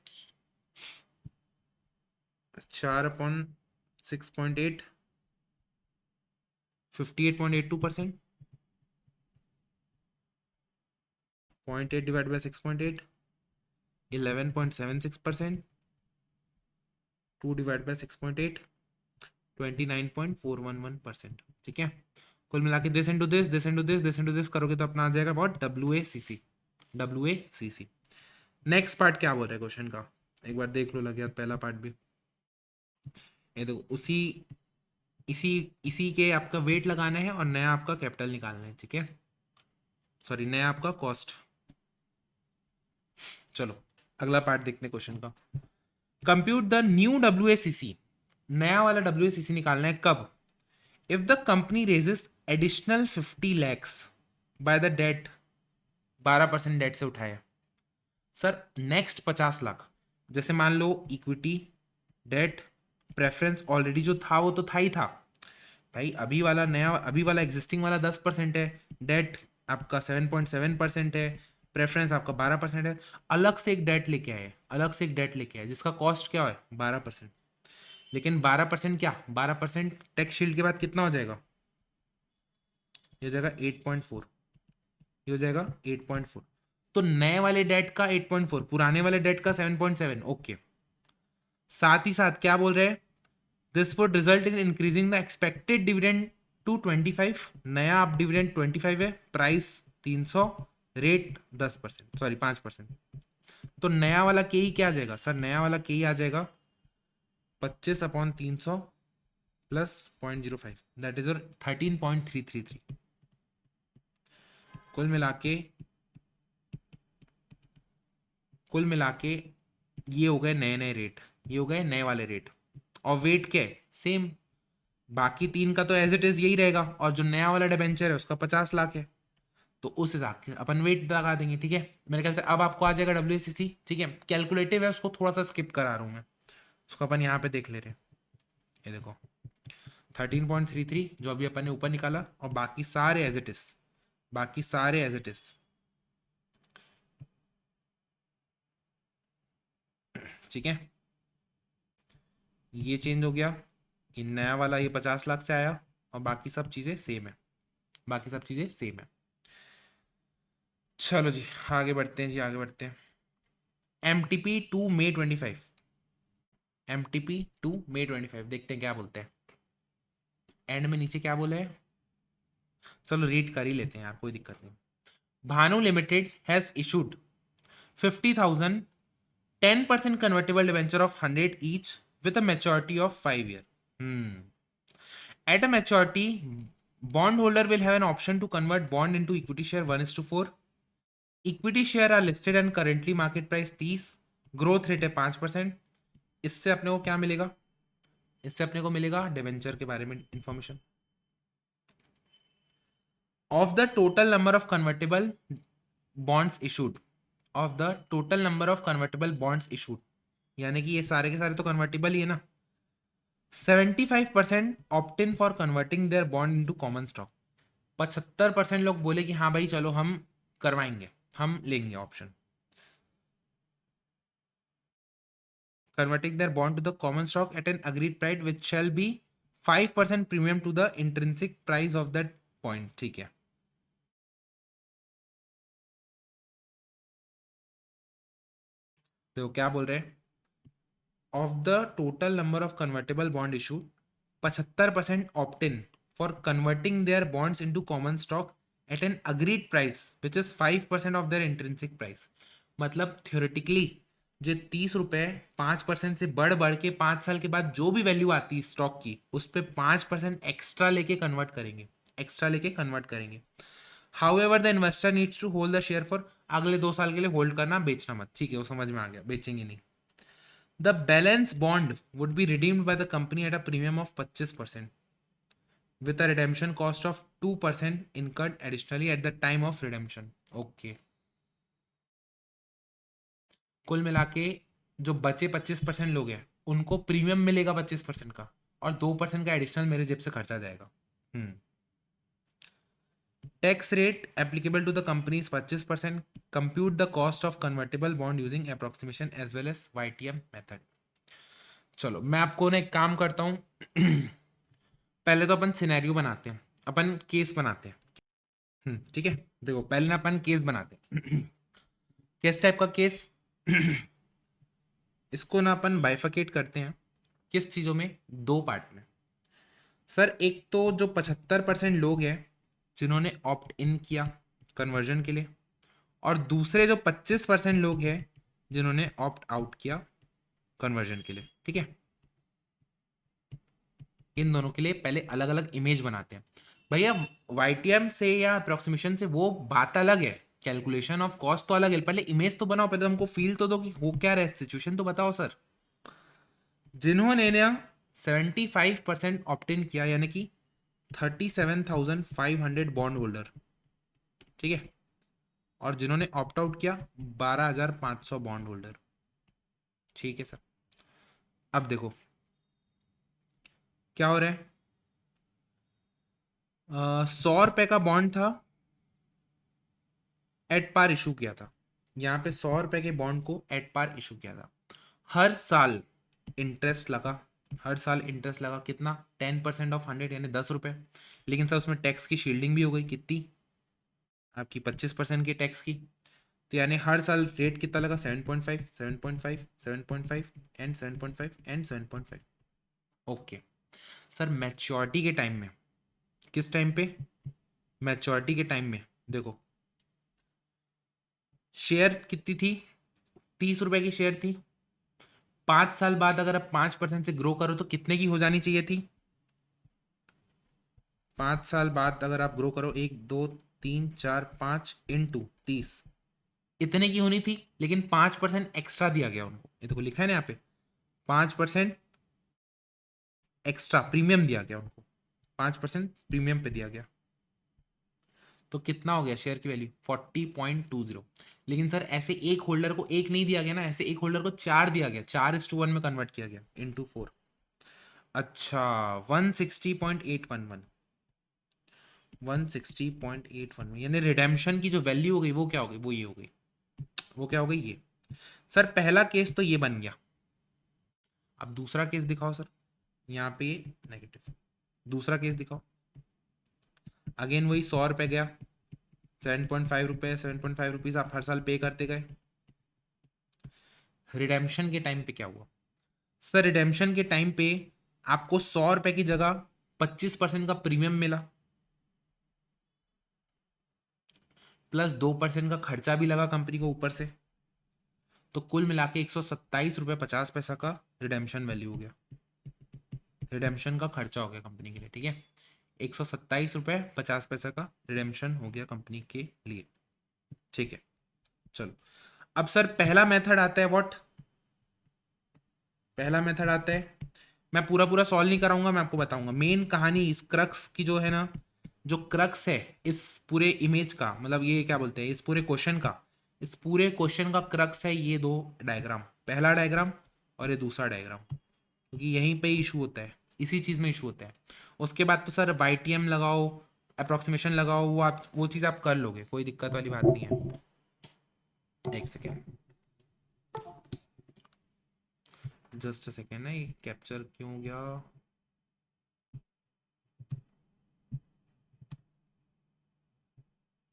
4/6.8, 58.82%। 0.8 डिवाइड बाई 6.8, 11.76%। 2 divide by 6.8, 29.411%। ठीक है, कुल मिला के this into this, this into this, this into this करोगे तो अपना आ जाएगा बहुत WACC। WACC। नेक्स्ट पार्ट क्या बोल रहा है क्वेश्चन का? एक बार देख लो, लगे पहला पार्ट भी। ये देखो, उसी इसी इसी के आपका वेट लगाना है और नया आपका कैपिटल निकालना है, ठीक है? सॉरी, नया आपका कॉस्ट। चलो अगला पार्ट देखते हैं क्वेश्चन का। कंप्यूट द न्यू WACC, नया वाला WACC निकालना है कब? If the company raises additional 50 lakhs by the debt, 12% debt से उठाया सर, नेक्स्ट 50 लाख, जैसे मान लो इक्विटी, डेट, प्रेफरेंस ऑलरेडी जो था वो तो था ही था भाई, अभी वाला नया, अभी वाला एग्जिस्टिंग वाला 10% है, डेट आपका 7.7% है, प्रेफरेंस आपका 12% है, अलग से एक डेट लेके आए, अलग से एक डेट लेके आए जिसका कॉस्ट क्या है 12%। लेकिन 12% क्या, 12% टैक्स शील्ड के बाद कितना हो जाएगा? ये हो जाएगा 8.4, ये हो जाएगा 8.4। तो नए वाले डेट का 8.4, पुराने वाले डेट का 7.7। ओके, साथ ही साथ क्या बोल रहे हैं? This would result in increasing the expected dividend to 25। नया आप डिविडेंड 25 है, प्राइस 300, रेट 10%, सॉरी 5%। तो नया वाला के ही क्या आ जाएगा सर? नया वाला के ही आ जाएगा 25/300 प्लस 0.05, दैट इज योर 13.333। कुल मिला के ये हो गए नए नए रेट, ये हो गए नए वाले रेट। और वेट क्या है? सेम, बाकी तीन का तो एज इट इज यही रहेगा, और जो नया वाला डिबेंचर है उसका 50 लाख है, तो उस हिसाब से अपन वेट लगा देंगे। ठीक है, मेरे ख्याल से अब आपको आ जाएगा WACC। ठीक है, कैलकुलेटिव है, उसको थोड़ा सा स्किप करा रहा हूँ मैं, उसको अपन यहाँ पे देख ले रहे हैं। ये देखो 13.33 जो अभी अपन ने ऊपर निकाला, और बाकी सारे एज इट इज, बाकी सारे एज इट इज। ठीक है, ये चेंज हो गया, ये नया वाला ये 50 लाख से आया, और बाकी सब चीज़ें सेम है, बाकी सब चीज़ें सेम है। चलो जी आगे बढ़ते हैं, जी आगे बढ़ते हैं। MTP 2 May 25, MTP 2 May 25, देखते हैं क्या बोलते हैं। एंड में नीचे क्या बोले हैं, चलो रीड कर ही लेते हैं यार, कोई दिक्कत नहीं। Bhanu limited has issued 50,000 10% convertible debenture of 100 each with a maturity of 5 years. At a maturity, bondholder will have an option to convert bond into equity share 1:4. Equity share are listed and currently market price 30, growth rate है 5%। इससे अपने को क्या मिलेगा? इससे अपने को मिलेगा डिवेंचर के बारे में information. Of the total number of convertible bonds issued, of the total number of convertible bonds issued, यानी कि ये सारे के सारे तो कन्वर्टेबल ही है ना। 75% opt in for converting their bond into common stock, 75% लोग बोले कि हाँ भाई चलो हम करवाएंगे, हम लेंगे option, converting their bond to the common stock at an agreed price which shall be 5% premium to the intrinsic price of that point। ठीक है, तो क्या बोल रहे हैं? Of the total number of convertible bond issue, 75% opt in for converting their bonds into common stock at an agreed price which is 5% of their intrinsic price. मतलब theoretically जो 30 रुपए 5% से बढ़ के 5 साल के बाद जो भी वैल्यू आती है स्टॉक की, उस पर 5% एक्स्ट्रा लेके कन्वर्ट करेंगे, एक्स्ट्रा लेके कन्वर्ट करेंगे। However the investor needs to hold the share for, अगले 2 साल के लिए होल्ड करना, बेचना मत। ठीक है, वो समझ में आ गया, बेचेंगे नहीं। The balance bond would be redeemed by the company at a premium of 25% with a redemption cost of 2% incurred additionally at the time of redemption. Okay. कुल मिला के जो बचे 25% लोग हैं उनको प्रीमियम मिलेगा 25% का, और 2% का एडिशनल मेरे जेब से खर्चा जाएगा। Tax rate applicable to the company is 25%। Compute the cost of convertible bond using approximation as well as YTM method. चलो मैं आपको ना एक काम करता हूँ पहले तो अपन सिनेरियो बनाते हैं, अपन केस बनाते हैं। ठीक है, देखो पहले ना अपन केस बनाते हैं। किस टाइप का केस? इसको ना अपन बाइफिकेट करते हैं किस चीजों में, 2 पार्ट में। सर एक तो जो 75% लोग हैं जिन्होंने ऑप्ट इन किया कन्वर्जन के लिए, और दूसरे जो 25% लोग हैं जिन्होंने ऑप्ट आउट किया कन्वर्जन के लिए। ठीक है, इन दोनों के लिए पहले अलग अलग इमेज बनाते हैं। भैया YTM से या अप्रोक्सीमेशन से वो बात अलग है, कैलकुलेशन ऑफ कॉस्ट तो अलग है, पहले इमेज तो बनाओ, पहले हमको फील तो दो कि हो क्या रहा है, सिचुएशन तो बताओ सर। जिन्होंने ना 75% ऑप्ट इन किया, यानी कि 37,500 बॉन्ड होल्डर, ठीक है, और जिन्होंने ऑप्ट आउट किया 12,500 बॉन्ड होल्डर, ठीक है सर। अब देखो क्या हो रहा है। 100 रुपए का बॉन्ड था, एट पार इशू किया था। यहाँ पे 100 रुपए के बॉन्ड को एट पार इशू किया था। हर साल इंटरेस्ट लगा, हर साल इंटरेस्ट लगा कितना, 10% ऑफ 100 यानी 10 रुपए। लेकिन सर उसमें टैक्स की शील्डिंग भी हो गई, कितनी आपकी 25% की टैक्स की। तो यानी हर साल रेट कितना लगा, 7.5, 7.5, 7.5 and 7.5 and 7.5। Okay sir, maturity के टाइम में, किस टाइम पे, मैच्योरिटी के टाइम में देखो, शेयर कितनी थी, 30 रुपए की शेयर थी। 5 साल बाद अगर आप 5% से ग्रो करो तो कितने की हो जानी चाहिए थी। 5 साल बाद अगर आप ग्रो करो, 1 2 3 4 5 इंटू 30, इतने की होनी थी। लेकिन 5% एक्स्ट्रा दिया गया उनको, ये देखो लिखा है ना यहाँ पे, 5% एक्स्ट्रा प्रीमियम दिया गया उनको, 5% प्रीमियम पे दिया गया। तो कितना हो गया शेयर की वैल्यू, 40.20। लेकिन सर ऐसे एक होल्डर को एक नहीं दिया गया ना, ऐसे एक होल्डर को 4 दिया गया, 4:1 में कन्वर्ट किया गया, इंटू 4। अच्छा, 160.811, 160.811 यानी रिडेम्पशन की जो वैल्यू हो गई वो क्या हो गई, वो ये हो गई, वो क्या हो गई ये। सर पहला केस तो ये बन गया। अब दूसरा केस दिखाओ सर, यहाँ पे नेगेटिव। दूसरा केस दिखाओ, अगेन वही 100 रुपए गया, 7.5 रुपए, 7.5 रुपीज आप हर साल पे करते गए। रिडेम्पशन के टाइम पे क्या हुआ सर, रिडेम्पशन के टाइम पे आपको 100 रुपए की जगह 25% का प्रीमियम मिला, प्लस 2% का खर्चा भी लगा कंपनी को ऊपर से। तो कुल मिला के 127 रुपये 50 पैसा का रिडेम्पशन वैल्यू हो गया, रिडेम्पशन का खर्चा हो गया कंपनी के लिए, ठीक है। 127 रुपये 50 पैसा का रिडेम्पशन हो गया कंपनी के लिए, ठीक है। चलो, अब सर पहला मेथड आता है व्हाट, पहला मेथड आता है, मैं पूरा पूरा सॉल्व नहीं कराऊंगा, मैं आपको बताऊंगा मेन कहानी, इस क्रक्स की जो है ना, जो क्रक्स है इस पूरे इमेज का, मतलब ये क्या बोलते हैं, इस पूरे क्वेश्चन का, इस पूरे क्वेश्चन का क्रक्स है ये दो डायग्राम, पहला डायग्राम और ये दूसरा डायग्राम, क्योंकि यहीं पे इशू होता है, इसी चीज में इशू होता है। उसके बाद तो सर YTM लगाओ, अप्रोक्सीमेशन लगाओ, वो आप वो चीज़ आप कर लोगे, कोई दिक्कत वाली बात नहीं है। एक सेकेंड, जस्ट अ सेकेंड ना, ये कैप्चर क्यों हो गया।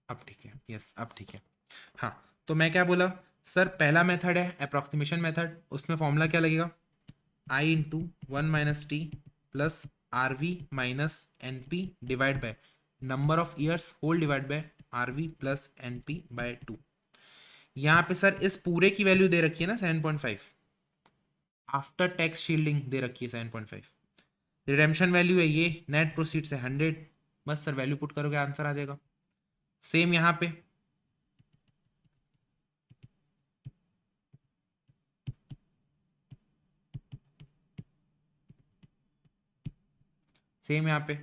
अब ठीक है, यस अब ठीक है। हाँ, तो मैं क्या बोला सर, पहला मेथड है अप्रोक्सीमेशन मेथड, उसमें फॉर्मूला क्या लगेगा, I into 1 - t plus RV minus NP divide by number of years whole divide by RV plus NP/2। यहाँ पे सर इस पूरे की वैल्यू दे रखी है ना 7.5, आफ्टर टैक्स शील्डिंग दे रखी है 7.5, रिडेम्पशन वैल्यू है ये, नेट प्रोसीड से 100, बस सर वैल्यू पुट करोगे आंसर आ जाएगा। सेम यहाँ पे, सेम यहाँ पे,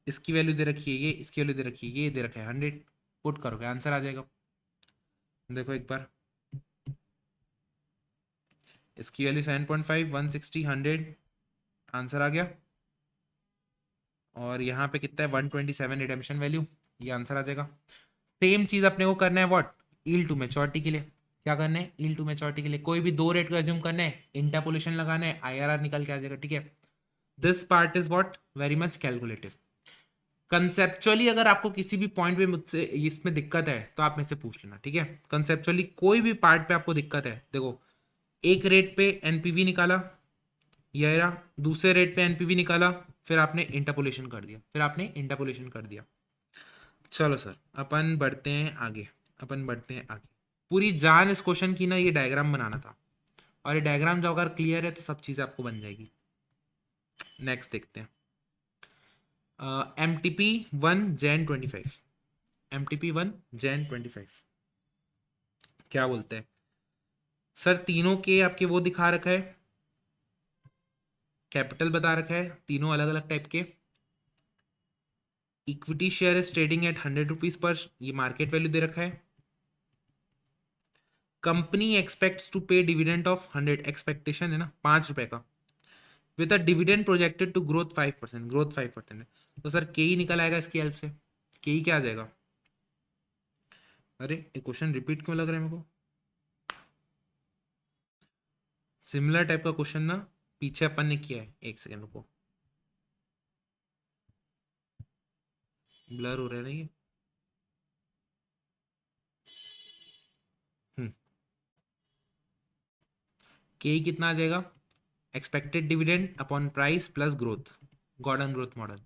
इसकी वैल्यू दे रखी है ये, इसकी वैल्यू दे रखी है ये, दे रखा है 100, पुट करोगे आंसर आ जाएगा। देखो एक बार, इसकी वैल्यू 7.5, 160, 100, आंसर आ गया। और यहाँ पे कितना है, 127 रिडेम्पशन वैल्यू, ये आंसर आ जाएगा। सेम चीज अपने को करना है व्हाट, ईल्ड टू मैच्योरिटी के लिए। क्या करना है, ईल्ड टू मैच्योरिटी के लिए कोई भी दो रेट को एज्यूम करना है, इंटरपोलेशन लगाना है, IRR निकल के आ जाएगा, ठीक है। This part is what very much calculative. Conceptually अगर आपको किसी भी पॉइंट पे मुझसे इसमें दिक्कत है तो आप मेरे से पूछ लेना, ठीक है। कंसेप्चुअली कोई भी पार्ट पे आपको दिक्कत है, देखो एक रेट पे एनपीवी निकाला, ये रहा, दूसरे रेट पे एनपीवी निकाला, फिर आपने इंटरपोलेशन कर दिया, फिर आपने इंटरपोलेशन कर दिया। चलो सर अपन बढ़ते हैं आगे, अपन बढ़ते हैं आगे। पूरी जान इस क्वेश्चन की ना ये डायग्राम बनाना था, और ये डायग्राम जब अगर क्लियर है तो सब चीज़ें आपको बन जाएगी। नेक्स्ट देखते हैं, MTP 1 Jan 25, MTP 1 Jan 25 क्या बोलते हैं सर, तीनों के आपके वो दिखा रखा है, कैपिटल बता रखा है तीनों अलग अलग टाइप के। Equity share is trading at 100 rupees per, ये मार्केट वैल्यू दे रखा है। Company expects to pay dividend of 100, expectation है ना 5 रुपए का, with a dividend projected to growth 5%, growth 5% है। तो सर के ही निकल आएगा इसकी हेल्प से, के ही क्या आ जाएगा? अरे ये क्वेश्चन रिपीट क्यों लग रहा है मेरे को? सिमिलर टाइप का क्वेश्चन ना पीछे अपन ने किया है, एक सेकंड को, ब्लर हो रहा है ना ये। के कितना आ जाएगा? Expected dividend upon price plus growth, Gordon growth model.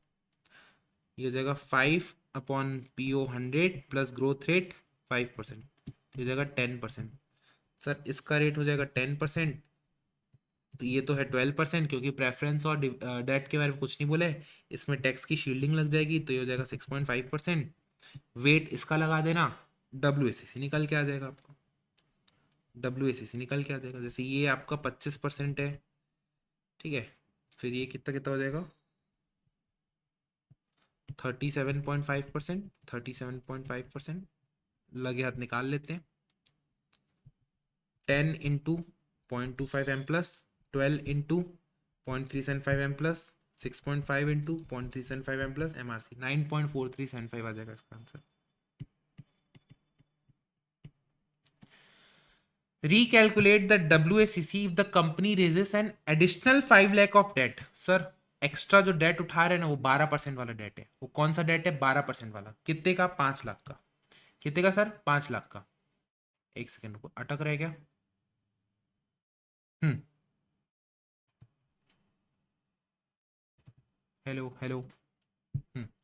ये हो जाएगा 5/PO 100 प्लस ग्रोथ रेट 5%, ये हो जाएगा 10%। सर इसका रेट हो जाएगा 10%, तो ये तो है 12%, क्योंकि प्रेफरेंस और डेट के बारे में कुछ नहीं बोले, इसमें टैक्स की शील्डिंग लग जाएगी, तो ये हो जाएगा 6.5%। वेट इसका लगा देना, WACC निकल के आ जाएगा आपको, WACC निकल के आ जाएगा। जैसे ये आपका 25% है, ठीक है, फिर ये कितना कितना हो जाएगा? 37.5%, 37.5%, लगे हाथ निकाल लेते हैं। 10 into 0.25 M plus, 12 into 0.375 M plus, 6.5 into 0.375 M plus MRC, 9.4375 आ जाएगा इसका answer. Recalculate the WACC if the company raises an additional 5 lakh of debt. Sir extra जो डेट उठा रहे हैं ना वो 12% वाला डेट है। वो कौन सा डेट है? 12% वाला। कितने का? 5 लाख का। कितने का सर? 5 लाख का। एक सेकेंड को, अटक रहे क्या? Hmm, hello hello.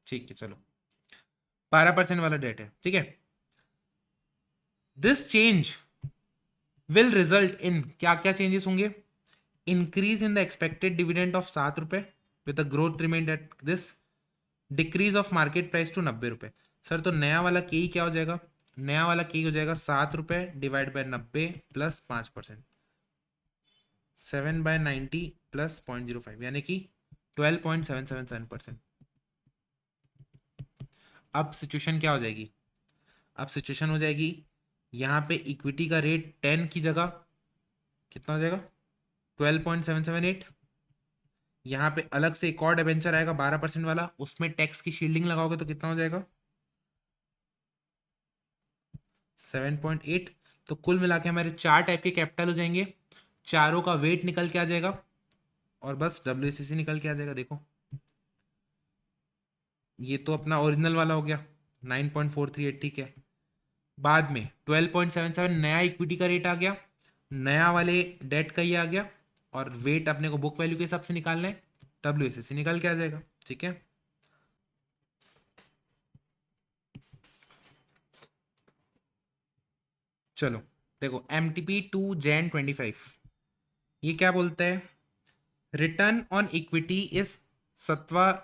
ठीक है चलो, 12% वाला डेट है, ठीक है। This change will result in, क्या क्या चेंजेस होंगे? Increase in the expected dividend of 7 रुपए with the growth remained at this, decrease of market price to 90 रुपए। सर तो नया वाला के ही क्या हो जाएगा? नया वाला के हो जाएगा 7 रुपए डिवाइड बाय 90 प्लस 5%, 7/90 प्लस 0.05, यानी कि 12.777%। अब सिचुएशन क्या हो जाएगी? अब सिचुएशन हो जाएगी, यहाँ पे इक्विटी का रेट 10 की जगह कितना हो जाएगा? 12.778। यहाँ पे अलग से एक और डिबेंचर आएगा 12% वाला, उसमें टैक्स की शील्डिंग लगाओगे तो कितना हो जाएगा? 7.8। तो कुल मिला के हमारे 4 टाइप के कैपिटल हो जाएंगे, चारों का वेट निकल के आ जाएगा, और बस WACC निकल के आ जाएगा। देखो ये तो अपना ओरिजिनल वाला हो गया 9.438, ठीक है। बाद में 12.77 नया इक्विटी का रेट आ गया, नया वाले डेट का ही आ गया, और वेट अपने को बुक वैल्यू के हिसाब से निकालना है, WACC निकल के आ जाएगा, ठीक है। चलो देखो, MTP 2 Jan 25, ये क्या बोलता है? Return on equity is Satva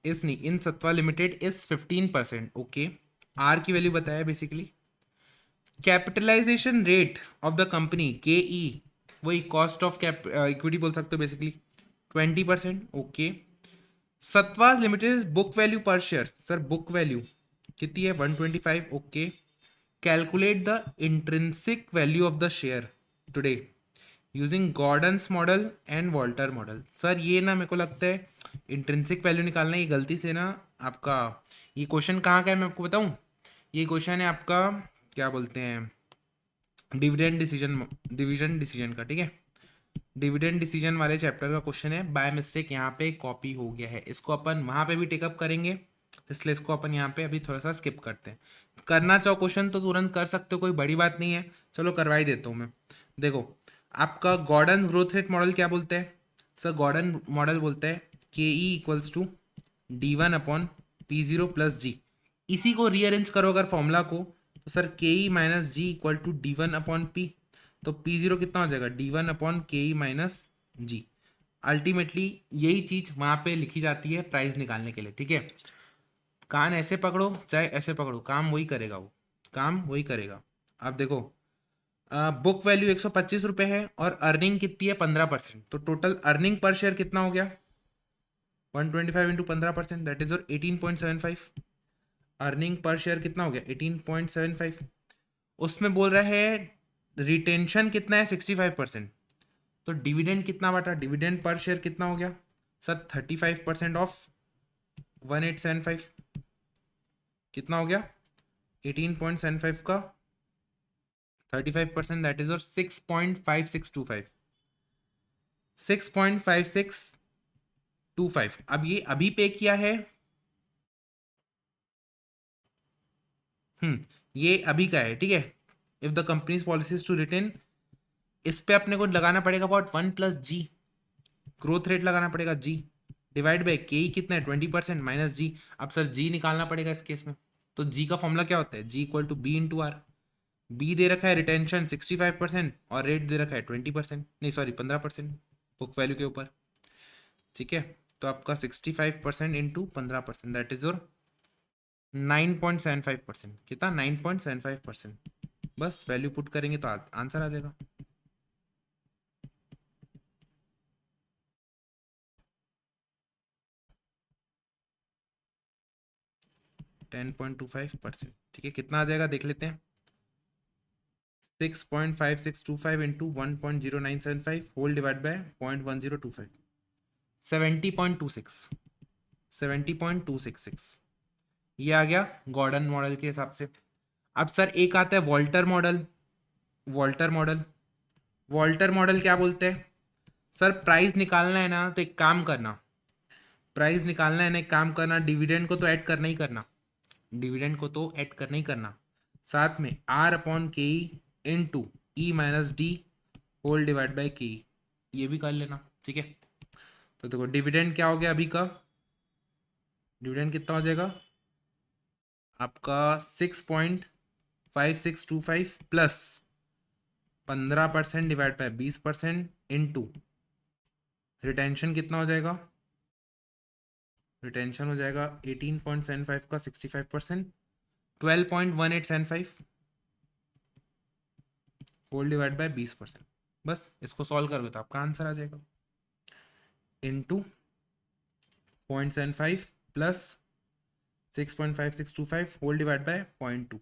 is नहीं in Satva limited is 15%, okay. R की वैल्यू बताया basically. Capitalization rate of the company KE, E cost of cap equity बोल सकते हो basically, 20%, okay. Satva's limited book value per share, sir book value कितनी है? 125, okay. Calculate the intrinsic value of the share today using Gordon's model and Walter model. Sir ये ना मेरे को लगता है इंट्रिंसिक वैल्यू निकालना, ये गलती से ना आपका, ये क्वेश्चन कहाँ का है मैं आपको बताऊं? ये क्वेश्चन है आपका, क्या बोलते हैं, डिविडेंड डिसीजन का, ठीक है। डिविडेंड डिसीजन वाले चैप्टर का क्वेश्चन है, बाय मिस्टेक यहाँ पे कॉपी हो गया है, इसको अपन वहाँ पे भी टेकअप करेंगे, इसलिए इसको अपन यहाँ पे अभी थोड़ा सा स्किप करते हैं। करना चाहो क्वेश्चन तो तुरंत कर सकते हो, कोई बड़ी बात नहीं है, चलो करवाई देता हूँ मैं। देखो आपका गॉर्डन ग्रोथ रेट मॉडल क्या बोलते हैं? सर गॉर्डन मॉडल बोलता है के E equals to D1/P0 + G। इसी को रीअरेंज करो अगर फॉर्मूला को, तो sir KE - G equal to D1/P, तो P0 कितना हो जाएगा? D1/KE - G। अल्टीमेटली यही चीज वहां पे लिखी जाती है प्राइस निकालने के लिए, ठीक है। कान ऐसे पकड़ो चाहे ऐसे पकड़ो, काम वही करेगा, वो काम वही करेगा। अब देखो बुक वैल्यू 125 रुपये है और अर्निंग कितनी है 15%, तो टोटल अर्निंग पर शेयर कितना हो गया 125 into 15%, that is your 18.75। Earning per share कितना हो गया 18.75। उसमें बोल रहा है रिटेंशन कितना है 65%, तो डिविडेंड कितना बटा, डिविडेंड पर शेयर कितना हो गया सर 35% ऑफ 1875, कितना हो गया 18.75 का 35%, दैट इज और 6.5625, 6.5625। अब ये अभी पे किया है, ये अभी का है, ठीक है। If the companies policies to retain, इस पे अपने को लगाना पड़ेगा व्हाट 1+G, ग्रोथ रेट लगाना पड़ेगा G डिवाइड बाई के, कितना है 20% माइनस G। अब सर G निकालना पड़ेगा इस केस में, तो G का फॉर्मूला क्या होता है, G equal to B into R. B दे रखा है रिटेंशन 65% और रेट दे रखा है 20%, नहीं सॉरी 15% बुक वैल्यू के ऊपर, ठीक है। तो आपका 65% इंटू 15%, दैट इज योर 9.75%, कितना 9.75%। बस वैल्यू पुट करेंगे तो आंसर आ जाएगा। %10.25, ठीक है। कितना आ जाएगा देख लेते हैं, 6.5625 इंटू 1.0975 होल डिवाइड बाय 0.1025, 70.26, 70.266, ये आ गया गॉर्डन मॉडल के हिसाब से। अब सर एक आता है Walter model. Walter model, Walter model क्या बोलते हैं सर, प्राइस निकालना है ना तो एक काम करना, प्राइस निकालना है ना एक काम करना, डिविडेंड को तो ऐड करना ही करना, डिविडेंड को तो ऐड करना ही करना, साथ में R upon K E into E minus D whole divide by K, ये भी कर लेना, ठीक है। तो देखो डिविडेंड क्या हो गया अभी का, डिविडेंड कितना हो जाएगा आपका 6.5625 plus 15% divide by 20% into retention कितना हो जाएगा, रिटेंशन हो जाएगा 18.75 का 65%, 12.1875 होल डिवाइड बाय 20%। बस इसको सॉल्व करोगे तो आपका आंसर आ जाएगा, into 0.75 plus 6.5625 whole divide by 0.2,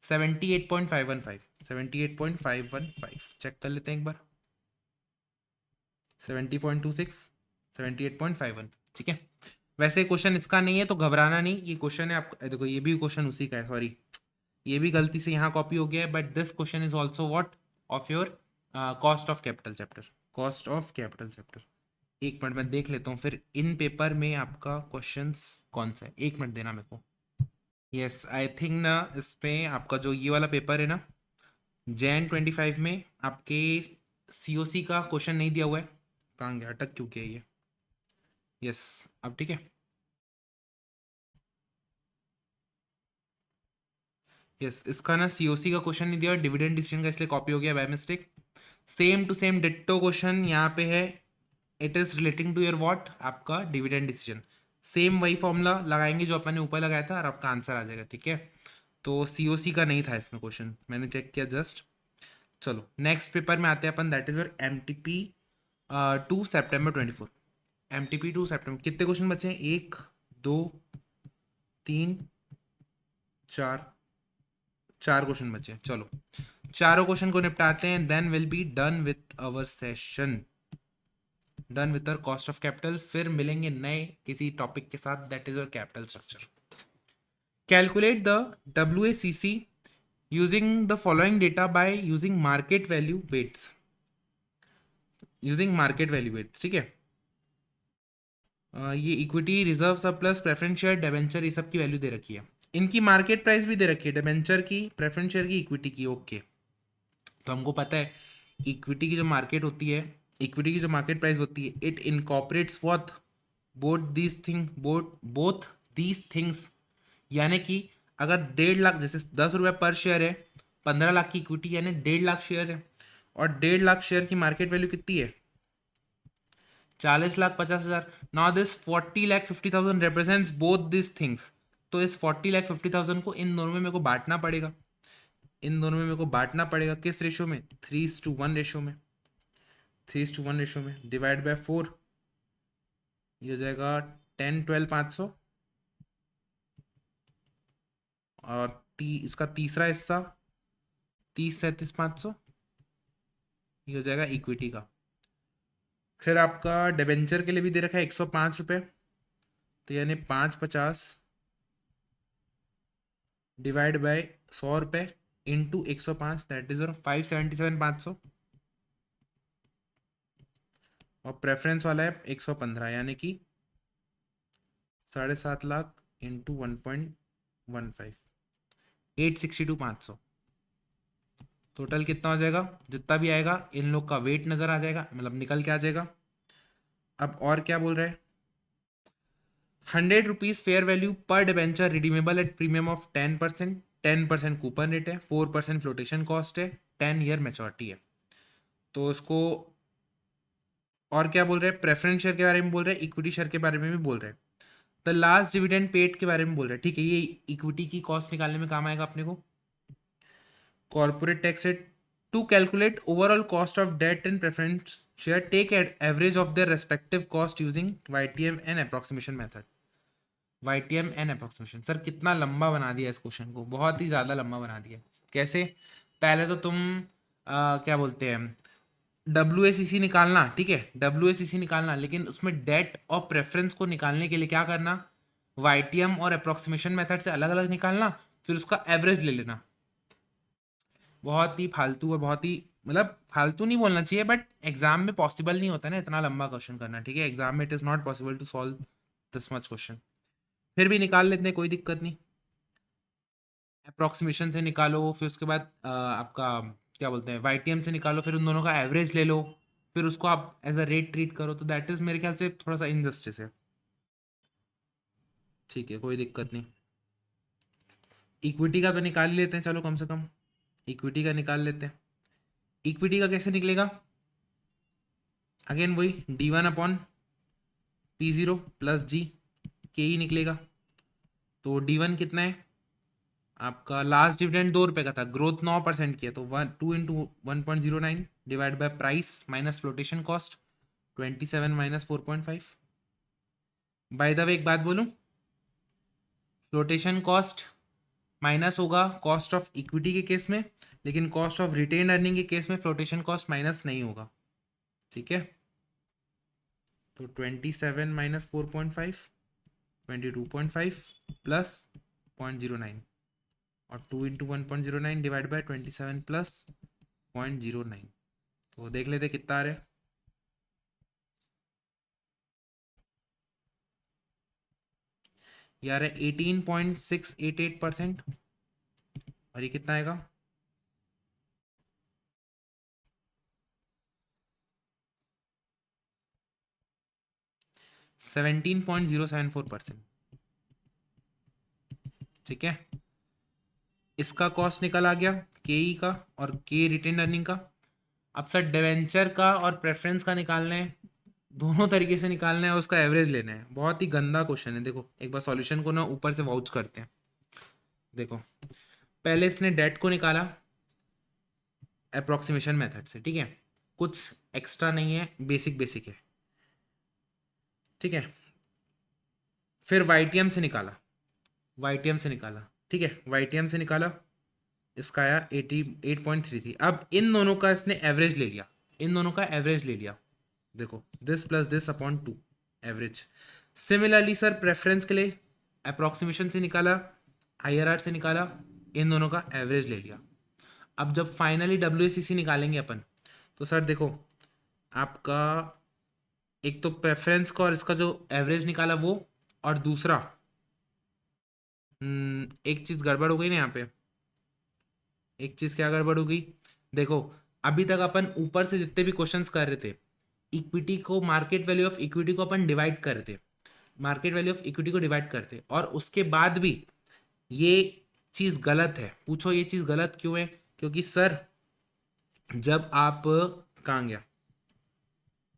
78.515, 78.515 check कर लेते हैं एक बार, 70.26, 78.51, ठीक है। वैसे क्वेश्चन इसका नहीं है तो घबराना नहीं, ये क्वेश्चन है आपको, देखो ये भी क्वेश्चन उसी का है, सॉरी ये भी गलती से यहाँ कॉपी हो गया है, but this question is also what of your cost of capital chapter, cost of capital chapter. एक मिनट में देख लेता हूँ फिर इन पेपर में आपका क्वेश्चंस कौन सा है, एक मिनट देना मेरे को। यस आई थिंक ना इसमें आपका जो ये वाला पेपर है ना Jan 25 में आपके COC का क्वेश्चन नहीं दिया हुआ है, कहाँ गया अटक क्यों गया ये, यस अब ठीक है। यस इसका ना COC का क्वेश्चन नहीं दिया, डिविडेंड डिसीजन का, इसलिए कॉपी हो गया by mistake. Same to same ditto question यहाँ पे है, it is relating to your what आपका डिविडेंड डिसीजन, सेम वही फॉर्मूला लगाएंगे जो अपन ने ऊपर लगाया था और आपका आंसर आ जाएगा, ठीक है। तो COC का नहीं था इसमें क्वेश्चन, मैंने चेक किया जस्ट। चलो नेक्स्ट पेपर में आते हैं अपन, that is your MTP 2 September 24। MTP 2 September कितने क्वेश्चन बचे हैं, 1 2 3 4, 4 क्वेश्चन बचे हैं। चलो चारों क्वेश्चन को निपटाते हैं, then will be done with our session, done with our cost of capital. फिर मिलेंगे नए किसी टॉपिक के साथ, that is your capital structure. Calculate the WACC using the following data by using market value weights, using market value weights, ठीक है। ये equity reserve surplus preference share debenture ये सब की वैल्यू दे रखी है, इनकी मार्केट प्राइस भी दे रखी है, डिबेंचर की, प्रेफरेंस शेयर की, इक्विटी की, ओके। तो हमको पता है इक्विटी की जो मार्केट होती है, इक्विटी की जो मार्केट प्राइस होती है, it incorporates what both these thing, both these things, यानी कि अगर 1.5 लाख जैसे 10 रुपये पर शेयर है, 15 लाख की इक्विटी यानी 1.5 लाख शेयर है, और 1.5 लाख शेयर की मार्केट वैल्यू कितनी है 40,50,000। Now this 40,50,000 represents both this things, तो इस 40,50,000 को इन दोनों में मेरे को बांटना पड़ेगा, इन दोनों में मेरे को बांटना पड़ेगा किस रेशो में, 3:1 रेशो में, 3:1 रेशो में, डिवाइड बाय 4, ये हो जाएगा 10 12 500, और इसका तीसरा हिस्सा 30 37 500, ये हो जाएगा इक्विटी का। फिर आपका डिबेंचर के लिए भी दे रखा है 105 रुपये, तो यानी 550 डिवाइड बाय 100 रुपये इंटू 105, दैट इज 577 500, और प्रेफरेंस वाला है 115, यानी कि 7.5 लाख इंटू 1.15, 862 500। टोटल कितना हो जाएगा, जितना भी आएगा इन लोग का वेट नजर आ जाएगा, मतलब निकल के आ जाएगा। अब और क्या बोल रहे हैं, 100 रुपीज फेयर वैल्यू पर debenture redeemable at premium of 10%, 10% coupon rate है, 4% फ्लोटेशन कॉस्ट है, 10 ईयर मैच्योरिटी है। तो इसको और क्या बोल रहे हैं, प्रेफरेंस शेयर के बारे में बोल रहे हैं, इक्विटी शेयर के बारे में भी बोल रहे हैं, द लास्ट डिविडेंड पेड के बारे में बोल रहे हैं। ठीक है, ये इक्विटी की कॉस्ट निकालने में काम आएगा अपने को। Corporate tax rate, to calculate overall cost of debt and preference share take average of their respective cost using YTM and approximation method. YTM and approximation, sir कितना लंबा बना दिया इस क्वेश्चन को, बहुत ही ज़्यादा लंबा बना दिया। कैसे, पहले तो तुम क्या बोलते हैं, WACC निकालना, ठीक है, WACC निकालना, लेकिन उसमें डेट और प्रेफरेंस को निकालने के लिए क्या करना, वाईटीएम और अप्रोक्सीमेशन मेथड से अलग अलग निकालना, फिर उसका एवरेज ले लेना। बहुत ही फालतू और बहुत ही, मतलब फालतू नहीं बोलना चाहिए, बट एग्जाम में पॉसिबल नहीं होता ना इतना लंबा क्वेश्चन करना। ठीक है, एग्जाम में it is not possible to solve this much question. फिर भी निकाल लेते हैं, कोई दिक्कत नहीं। अप्रोक्सीमेशन से निकालो, फिर उसके बाद आपका क्या बोलते हैं, वाईटीएम से निकालो, फिर उन दोनों का एवरेज ले लो, फिर उसको आप एज अ रेट ट्रीट करो, तो दैट इज मेरे ख्याल से थोड़ा सा इनजस्टिस है। ठीक है, कोई दिक्कत नहीं। इक्विटी का तो निकाल ही लेते हैं, चलो कम से कम इक्विटी का निकाल लेते हैं। इक्विटी का कैसे निकलेगा, अगेन वही D1/P0 प्लस जी के ही निकलेगा। तो D1 कितना है आपका, लास्ट डिविडेंड 2 रुपये का था, ग्रोथ 9% किया, तो 2 × 1.09 divide bye price minus flotation cost 27 minus 4.5। By the way एक बात बोलूं, फ्लोटेशन कॉस्ट माइनस होगा कॉस्ट ऑफ इक्विटी के केस में, लेकिन कॉस्ट ऑफ रिटेन अर्निंग के केस में फ्लोटेशन कॉस्ट माइनस नहीं होगा। ठीक है, तो 27 माइनस 4.5 22.5 प्लस 0.09, और 2 × 1.09 डिवाइड बाय 27 प्लस 0.09, तो देख लेते कितना आ रहा है। यार 18.688%, और ये कितना आएगा, 17.074%। ठीक है, इसका कॉस्ट निकल आ गया के का और के रिटेन अर्निंग का। अब सर डिवेंचर का और प्रेफरेंस का निकालना है, दोनों तरीके से निकालना है और उसका एवरेज लेना है। बहुत ही गंदा क्वेश्चन है, देखो एक बार सॉल्यूशन को ना ऊपर से वाउच करते हैं। देखो पहले इसने डेट को निकाला अप्रोक्सीमेशन मेथड से, ठीक है, कुछ एक्स्ट्रा नहीं है, बेसिक बेसिक है। ठीक है, फिर वाईटीएम से निकाला, वाईटीएम से निकाला, ठीक है, वाईटीएम से निकाला, इसका आया 88.33। अब इन दोनों का इसने एवरेज ले लिया, इन दोनों का एवरेज ले लिया, देखो this plus this upon 2 average. Similarly sir preference के लिए अप्रोक्सीमेशन से निकाला, आईआरआर से निकाला, इन दोनों का एवरेज ले लिया। अब जब फाइनली WACC निकालेंगे अपन, तो सर देखो आपका एक तो प्रेफरेंस का और इसका जो एवरेज निकाला वो, और दूसरा एक चीज गड़बड़ हो गई ना यहाँ पे, एक चीज क्या गड़बड़ हो गई, देखो अभी तक अपन ऊपर से जितने भी क्वेश्चंस कर रहे थे, इक्विटी को, मार्केट वैल्यू ऑफ इक्विटी को अपन डिवाइड करते, मार्केट वैल्यू ऑफ इक्विटी को डिवाइड करते, और उसके बाद भी ये चीज गलत है। पूछो ये चीज गलत क्यों है, क्योंकि सर जब आप, कहाँ गया,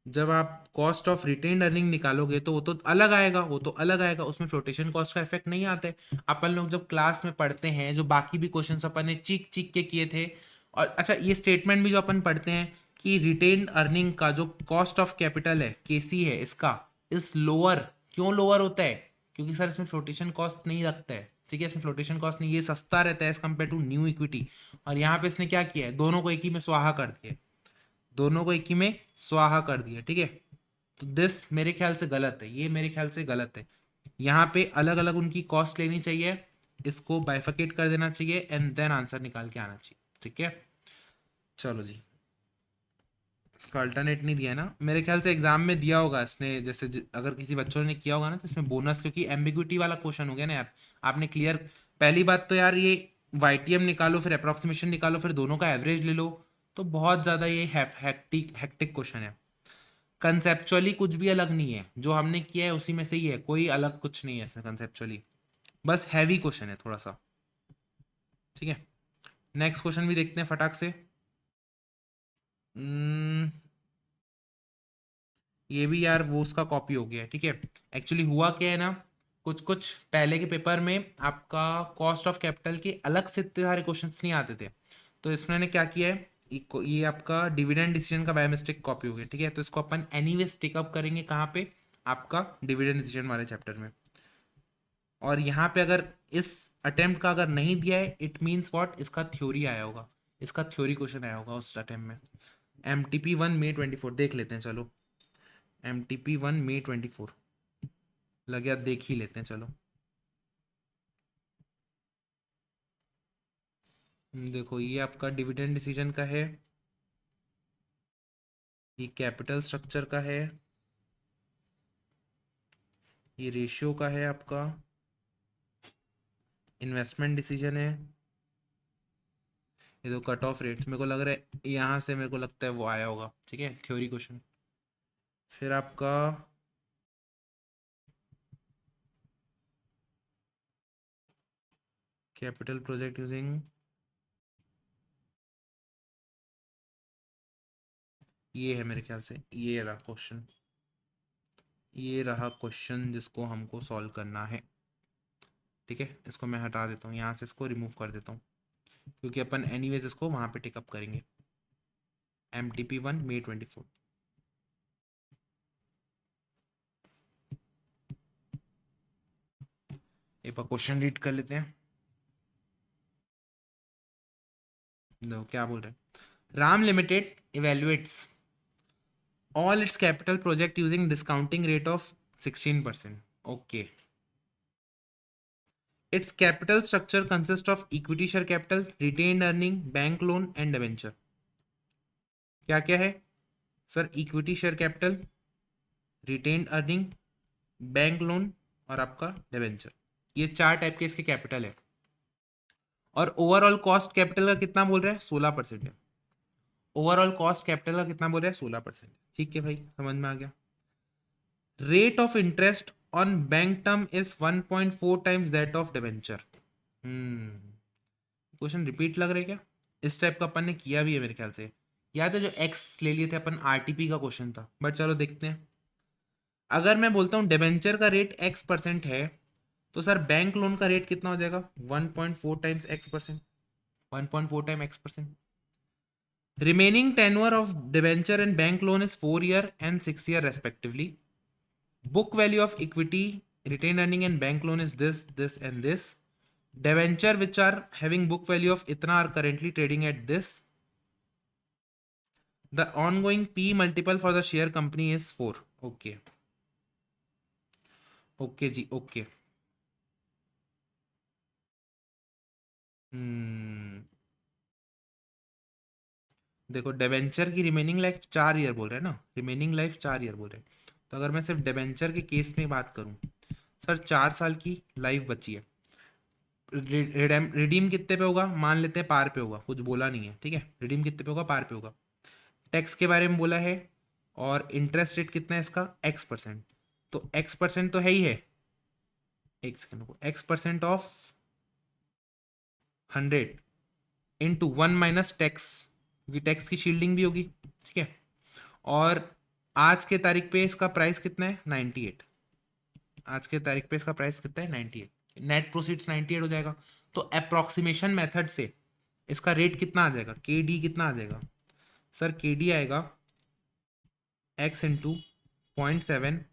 जब आप कॉस्ट ऑफ रिटेन्ड अर्निंग निकालोगे तो वो तो अलग आएगा, वो तो अलग आएगा, उसमें फ्लोटेशन कॉस्ट का इफेक्ट नहीं आता है। अपन लोग जब क्लास में पढ़ते हैं, जो बाकी भी क्वेश्चन अपन ने चीख चीख के किए थे, और अच्छा ये स्टेटमेंट भी जो अपन पढ़ते हैं कि रिटेन्ड अर्निंग का जो कॉस्ट ऑफ कैपिटल है, केसी है इसका, इस लोअर, क्यों लोअर होता है? क्योंकि सर इसमें फ्लोटेशन कॉस्ट नहीं लगता है, ठीक है, इसमें फ्लोटेशन कॉस्ट नहीं, ये सस्ता रहता है as compare to new equity. और यहाँ पे इसने क्या किया है, दोनों को एक ही में स्वाहा कर दिया है, दोनों को एक ही में स्वाहा कर दिया, ठीक है। तो दिस मेरे ख्याल से गलत है, ये मेरे ख्याल से गलत है। यहाँ पे अलग अलग उनकी कॉस्ट लेनी चाहिए, इसको बाइफिकेट कर देना चाहिए एंड देन आंसर निकाल के आना चाहिए, ठीक है। चलो जी, इसका अल्टरनेट नहीं दिया ना, मेरे ख्याल से एग्जाम में दिया होगा इसने, जैसे अगर किसी बच्चों ने किया होगा ना तो इसमें बोनस, क्योंकि एम्बिग्विटी वाला क्वेश्चन हो गया ना यार। आपने क्लियर, पहली बात तो यार ये वाईटीएम निकालो, फिर अप्रोक्सीमेशन निकालो, फिर दोनों का एवरेज ले लो, तो बहुत ज़्यादा ये हैक्टिक हैक्टिक क्वेश्चन है। कंसेप्चुअली कुछ भी अलग नहीं है, जो हमने किया है उसी में से ही है, कोई अलग कुछ नहीं है इसमें कंसेप्चुअली, बस हैवी क्वेश्चन है थोड़ा सा, ठीक है। नेक्स्ट क्वेश्चन भी देखते हैं फटाक से। Hmm, ये भी यार वो उसका कॉपी हो गया है, ठीक है। एक्चुअली हुआ क्या है ना, कुछ कुछ पहले के पेपर में आपका कॉस्ट ऑफ कैपिटल के अलग से इतने सारे क्वेश्चंस नहीं आते थे, तो इसने क्या किया है, ये आपका डिविडेंड डिसीजन का बाय मिस्टेक कॉपी हो गया, ठीक है। तो इसको अपन एनीवेज टेकअप करेंगे कहाँ पे, आपका डिविडेंड डिसीजन वाले चैप्टर में। और यहाँ पे अगर इस अटेम्प्ट का अगर नहीं दिया है, इट मीन्स व्हाट, इसका थ्योरी आया होगा, इसका थ्योरी क्वेश्चन आया होगा उस अटेम्प्ट में। MTP 1 May 24 देख लेते हैं, चलो MTP 1 May 24 लग गया, देख ही लेते हैं चलो। देखो ये आपका डिविडेंड डिसीजन का है, ये कैपिटल स्ट्रक्चर का है, ये रेशियो का है आपका, इन्वेस्टमेंट डिसीजन है, ये तो कट ऑफ रेट्स, मेरे को लग रहा है यहाँ से मेरे को लगता है वो आया होगा, ठीक है, थ्योरी क्वेश्चन। फिर आपका कैपिटल प्रोजेक्ट यूजिंग, ये है मेरे ख्याल से, ये रहा क्वेश्चन, ये रहा क्वेश्चन जिसको हमको सॉल्व करना है, ठीक है। इसको मैं हटा देता हूँ यहाँ से, इसको रिमूव कर देता हूँ, क्योंकि अपन एनीवेज इसको वहाँ पे टेकअप करेंगे। MTP 1 May 24, एक बार क्वेश्चन रीड कर लेते हैं। देखो क्या बोल रहे हैं, Ram limited evaluates all its capital project using discounting rate of 16%. Okay. Its capital structure consists of equity share capital, retained earning, bank loan and debenture. क्या क्या है sir? Equity share capital, retained earning, bank loan और आपका debenture, ये चार type के इसके capital है। और ओवरऑल कॉस्ट कैपिटल का कितना बोल रहा है? 16% है। ओवरऑल कॉस्ट कैपिटल का कितना बोल रहा है? 16%। ठीक है भाई, समझ में आ गया। Rate of interest on bank term is 1.4 times that of debenture. Question repeat लग रहा है क्या? इस टाइप का अपन ने किया भी है मेरे ख्याल से, याद है जो एक्स ले लिए थे अपन, आरटीपी का क्वेश्चन था, बट चलो देखते हैं। अगर मैं बोलता हूँ डिबेंचर का रेट X% है, तो सर बैंक लोन का रेट कितना हो जाएगा? 1.4 times X%, 1.4 time X%। Remaining tenure of debenture and bank loan is 4 year and 6 year respectively. Book value of equity, retained earning and bank loan is this, this and this. Debenture which are having book value of itna are currently trading at this. The ongoing P multiple for the share company is 4. Okay. Okay जी, okay. देखो debenture की remaining life 4 year बोल रहे हैं ना, remaining life 4 year बोल रहे हैं, तो अगर मैं सिर्फ डेबेंचर के केस में बात करूं, सर 4 साल की लाइफ बची है। रिडीम कितने पे होगा? मान लेते हैं पार पे होगा, कुछ बोला नहीं है, ठीक है। रिडीम कितने पे होगा? पार पे होगा। टैक्स के बारे में बोला है, और इंटरेस्ट रेट कितना है इसका? X%। तो X% तो है ही है, एक सेकंड को, X% of 100 into 1 minus tax, क्योंकि टैक्स की शील्डिंग भी होगी, ठीक है। और आज के तारीख पे इसका प्राइस कितना है? 98। आज के तारीख पे इसका प्राइस कितना है? 98। नेट प्रोसीड्स 98 हो जाएगा। तो अप्रोक्सीमेशन मेथड से इसका रेट कितना आ जाएगा? के डी कितना आ जाएगा सर? के डी आएगा x into 0.7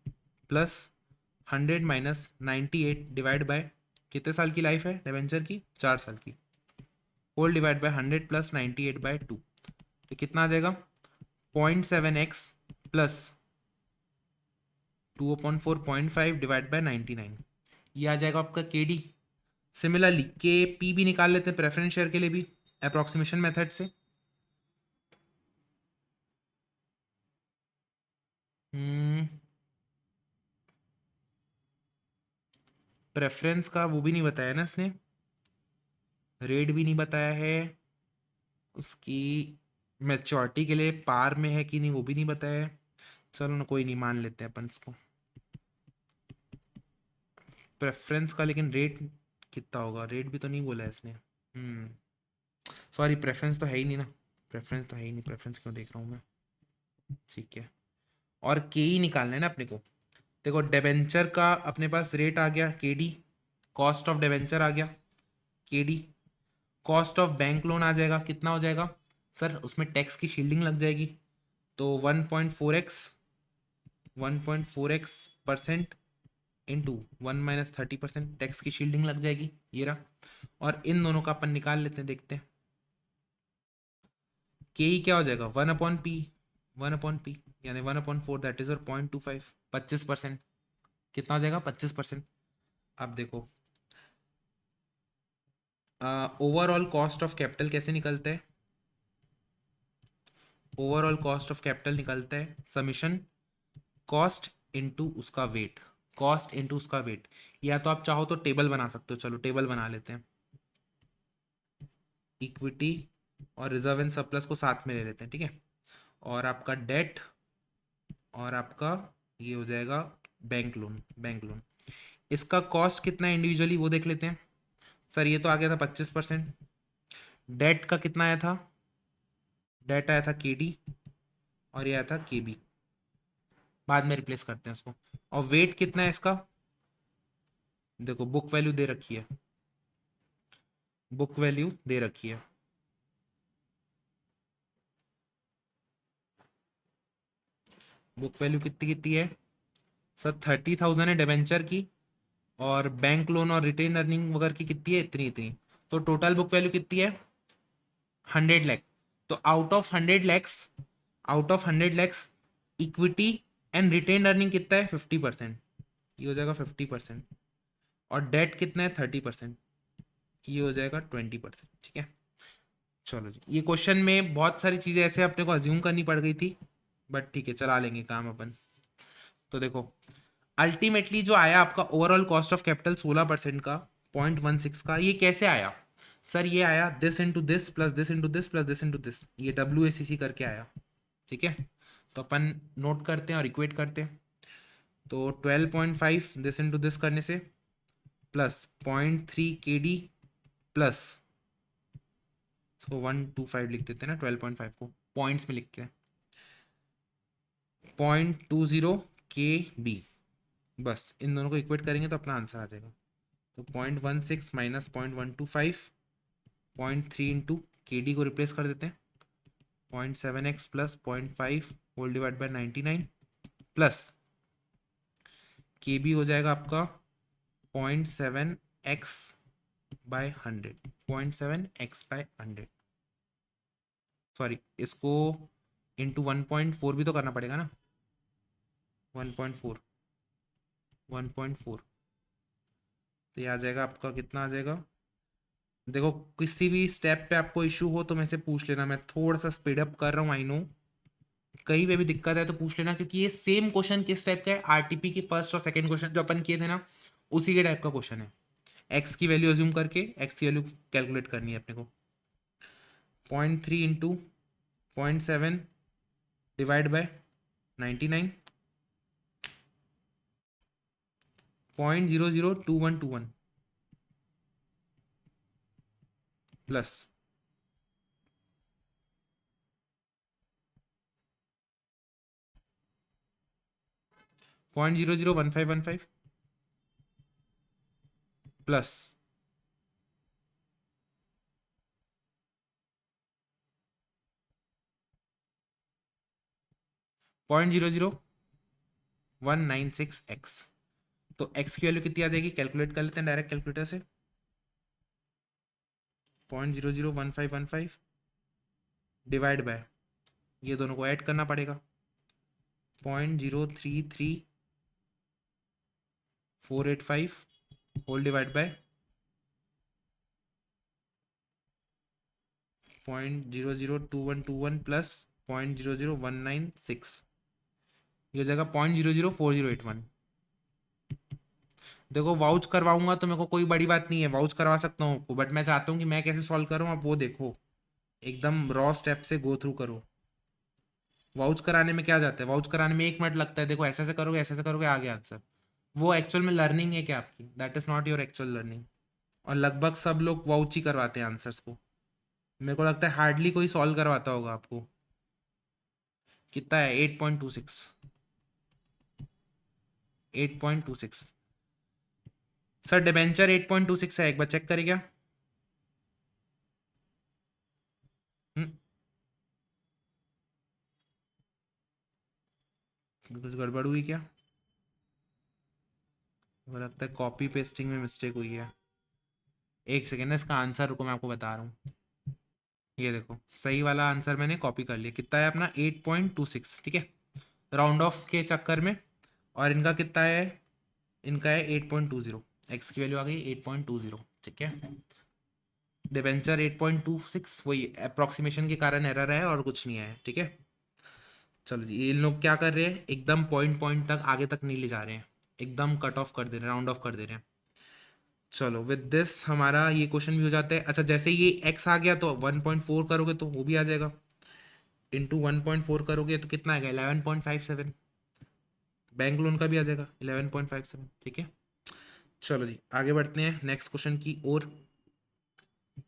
plus 100 minus 98 divide by, कितने साल की लाइफ है डिवेंचर की? 4 साल की। होल डिवाइड बाय 100 प्लस 98/2, तो कितना आ जाएगा? 0.7x प्लस 2/4 0.5 डिवाइड बाय 99, ये आ जाएगा आपका के डी। सिमिलरली के पी भी निकाल लेते हैं प्रेफरेंस शेयर के लिए भी अप्रोक्सीमेशन मेथड से। प्रेफरेंस का वो भी नहीं बताया ना इसने, रेट भी नहीं बताया है, उसकी मैच्योरिटी के लिए पार में है कि नहीं वो भी नहीं बताया है। चलो ना, कोई नहीं, मान लेते हैं अपन इसको। प्रेफरेंस का लेकिन रेट कितना होगा? रेट भी तो नहीं बोला है इसने। सॉरी, प्रेफरेंस तो है ही नहीं ना, प्रेफरेंस तो है ही नहीं, प्रेफरेंस क्यों देख रहा हूँ मैं? ठीक है, और के ही निकालना है ना अपने को। देखो डेबेंचर का अपने पास रेट आ गया K D, cost of debenture आ गया K D, cost of bank loan आ जाएगा, कितना हो जाएगा सर? उसमें टैक्स की शील्डिंग लग जाएगी, तो 1.4x परसेंट इंटू 1 - 30% टैक्स की शील्डिंग लग जाएगी, ये रहा। और इन दोनों का अपन निकाल लेते हैं, देखते हैं। के ही क्या हो जाएगा? 1/p, 1/p यानी 1/4, दैट इज और 0.25, 25%। कितना हो जाएगा? 25%। अब देखो ओवरऑल कॉस्ट ऑफ कैपिटल कैसे निकलता है? ओवरऑल कॉस्ट ऑफ कैपिटल निकलता है समीशन कॉस्ट इनटू उसका वेट, कॉस्ट इनटू उसका वेट। या तो आप चाहो तो टेबल बना सकते हो, चलो टेबल बना लेते हैं। इक्विटी और रिजर्व एंड सरप्लस को साथ में ले लेते हैं, ठीक है। और आपका डेट और आपका ये हो जाएगा बैंक लोन, बैंक लोन। इसका कॉस्ट कितना है इंडिविजुअली वो देख लेते हैं। सर ये तो आ गया था 25%। डेट का कितना आया था? डेट आया था के डी और ये आया था के बी, बाद में रिप्लेस करते हैं उसको। और वेट कितना है इसका? देखो बुक वैल्यू दे रखी है, बुक वैल्यू दे रखी है। बुक वैल्यू कितनी कितनी है सर? 30,000 है डिबेंचर की, और बैंक लोन और रिटेन अर्निंग वगैरह की कितनी है? इतनी इतनी। तो टोटल बुक वैल्यू कितनी है? 100 लाख। तो out of 100 lakhs equity and retain earning कितना है? 50%, ये हो जाएगा 50%। और डेट कितना है? 30%, ये हो जाएगा 20%, ठीक है। चलो जी, ये क्वेश्चन में बहुत सारी चीज़ें ऐसे अपने को अज्यूम करनी पड़ गई थी, बट ठीक है चला लेंगे काम अपन। तो देखो अल्टीमेटली जो आया आपका ओवरऑल कॉस्ट ऑफ कैपिटल 16% का, 0.16 का, ये कैसे आया सर? ये आया this into this plus this into this plus this into this, ये WACC करके आया, ठीक है। तो अपन नोट करते हैं और इक्वेट करते हैं। तो 12.5 दिस इंटू दिस करने से प्लस 0.3 KD प्लस, इसको 125 लिख देते हैं ना, 12.5 को पॉइंट्स में लिख के, 0.20 KB। बस इन दोनों को इक्वेट करेंगे तो अपना आंसर आ जाएगा। तो 0.16 माइनस 0.125, 0.3 इंटू के डी को रिप्लेस कर देते हैं, 0.7x plus 0.5 whole divide by 99 plus K B हो जाएगा आपका 0.7x/100, 0.7x/100। सॉरी, इसको इंटू 1.4 भी तो करना पड़ेगा ना, 1.4, 1.4। तो ये आ जाएगा आपका, कितना आ जाएगा? देखो किसी भी स्टेप पे आपको इशू हो तो मेरे से पूछ लेना, मैं थोड़ा सा स्पीड अप कर रहा हूँ, आई नो। कहीं पे भी दिक्कत है तो पूछ लेना, क्योंकि ये सेम क्वेश्चन किस टाइप का है? आरटीपी की फर्स्ट और सेकंड क्वेश्चन जो अपन किए थे ना, उसी के टाइप का क्वेश्चन है। एक्स की वैल्यू अज्यूम करके एक्स की वैल्यू कैलकुलेट करनी है अपने को। 0.3 into 0.7 divide by 99, 0.002121 plus 0.001515 plus 0.00196x। तो x की वैल्यू कितनी आ जाएगी, कैलकुलेट कर लेते हैं डायरेक्ट कैलकुलेटर से। 0.001515 डिवाइड बाय, ये दोनों को ऐड करना पड़ेगा, 0.033485 होल डिवाइड बाय 0.002121 प्लस 0.00196, ये हो जाएगा 0.004081। देखो वाउच करवाऊंगा तो मेरे को कोई बड़ी बात नहीं है, वाउच करवा सकता हूँ आपको, बट मैं चाहता हूँ कि मैं कैसे सॉल्व करूँ आप वो देखो, एकदम रॉ स्टेप से गो थ्रू करो। वाउच कराने में क्या जाता है, वाउच कराने में 1 मिनट लगता है, देखो ऐसे ऐसे करोगे ऐसे ऐसे करोगे आ गया आंसर। वो एक्चुअल में लर्निंग है क्या आपकी, that is not your actual learning. और लगभग सब लोग वाउच ही करवाते हैं आंसर्स को, मेरे को लगता है हार्डली कोई सॉल्व करवाता होगा आपको। कितना है, 8.26, 8.26। सर डिबेंचर 8.26 है, एक बार चेक करिए क्या। हम्म, कुछ गड़बड़ हुई क्या, मुझे लगता है कॉपी पेस्टिंग में मिस्टेक हुई है। एक सेकेंड ना, इसका आंसर रुको मैं आपको बता रहा हूँ। ये देखो सही वाला आंसर मैंने कॉपी कर लिया, कितना है अपना 8.26, ठीक है, राउंड ऑफ के चक्कर में। और इनका कितना है, इनका है 8.20, एक्स की वैल्यू आ गई 8.20, ठीक है। डिबेंचर 8.26, वही अप्रोक्सीमेशन के कारण एरर है और कुछ नहीं है, ठीक है। चलो जी, ये लोग क्या कर रहे हैं, एकदम पॉइंट पॉइंट तक आगे तक नहीं ले जा रहे हैं, एकदम कट ऑफ कर दे रहे हैं, राउंड ऑफ कर दे रहे हैं। चलो विद दिस हमारा ये क्वेश्चन भी हो जाता है। अच्छा जैसे ये x आ गया तो 1.4 करोगे तो वो भी आ जाएगा, इंटू 1.4 करोगे तो कितना आएगा 11.57, बैंक लोन का भी आ जाएगा 11.57, ठीक है। चलो जी आगे बढ़ते हैं नेक्स्ट क्वेश्चन की ओर।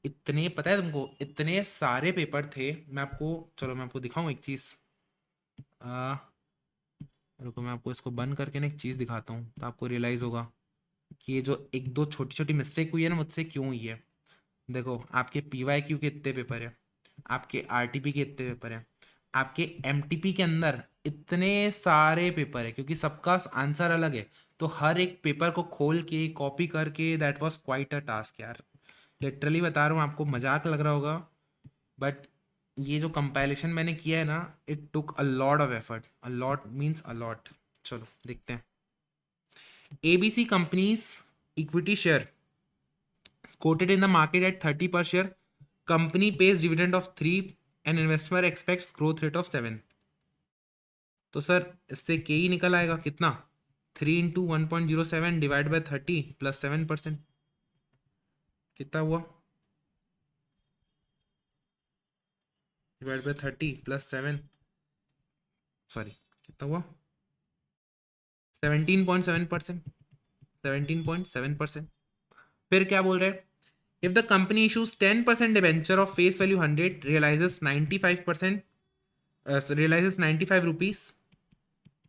इतने पता है तुमको, इतने सारे पेपर थे, मैं आपको, चलो मैं आपको दिखाऊं एक चीज़। आ, रुको मैं आपको इसको बंद करके ना एक चीज़ दिखाता हूँ तो आपको रियलाइज़ होगा कि ये जो एक दो छोटी छोटी मिस्टेक हुई है ना मुझसे क्यों हुई है। देखो आपके PYQ के इतने पेपर है, आपके RTP के इतने पेपर है, आपके MTP के अंदर इतने सारे पेपर है, क्योंकि सबका आंसर अलग है। तो हर एक पेपर को खोल के कॉपी करके that was quite a task यार, लिटरली बता रहा हूँ आपको, मजाक लग रहा होगा बट ये जो कंपाइलेशन मैंने किया है ना, it took a lot of effort, a lot means a lot. चलो देखते हैं। ABC companies equity share quoted in the market at 30 per share, company pays dividend of 3 and investor expects growth rate of 7। तो sir इससे के ही निकल आएगा कितना, 3 into 1.07 divide by 30 plus 7%, कितना हुआ, डिवाइड बाय 30 प्लस 7, सॉरी कितना हुआ, 17.7%, 17.7%। फिर क्या बोल रहे हैं, if the company issues 10% debenture of face value 100 realises 95 rupees,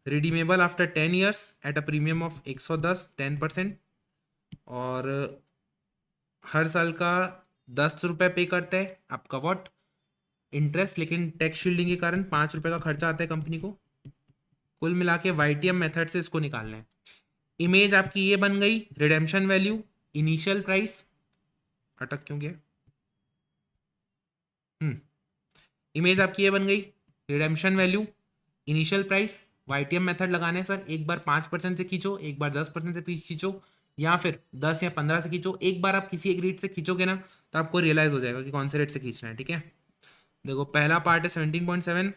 redeemable after 10 years at a premium of 110, 10%। और हर साल का 10 रुपये पे करते हैं आपका वॉट इंटरेस्ट, लेकिन टैक्स शील्डिंग के कारण 5 रुपये का खर्चा आता है कंपनी को। कुल मिला के YTM मेथड से इसको निकालना है। इमेज आपकी ये बन गई, रिडेम्पशन वैल्यू, इनिशियल प्राइस, अटक क्यों गया, इमेज आपकी ये बन गई, redemption value, initial price, YTM method लगाने सर, एक बार 5% से खींचो, एक बार 10% से खींचो, या फिर 10 या 15 से खींचो, एक बार आप किसी एक रेट से खींचोगे ना तो आपको रियलाइज हो जाएगा कि कौन से रेट से खींचना है, ठीक है। देखो पहला पार्ट है 17.7,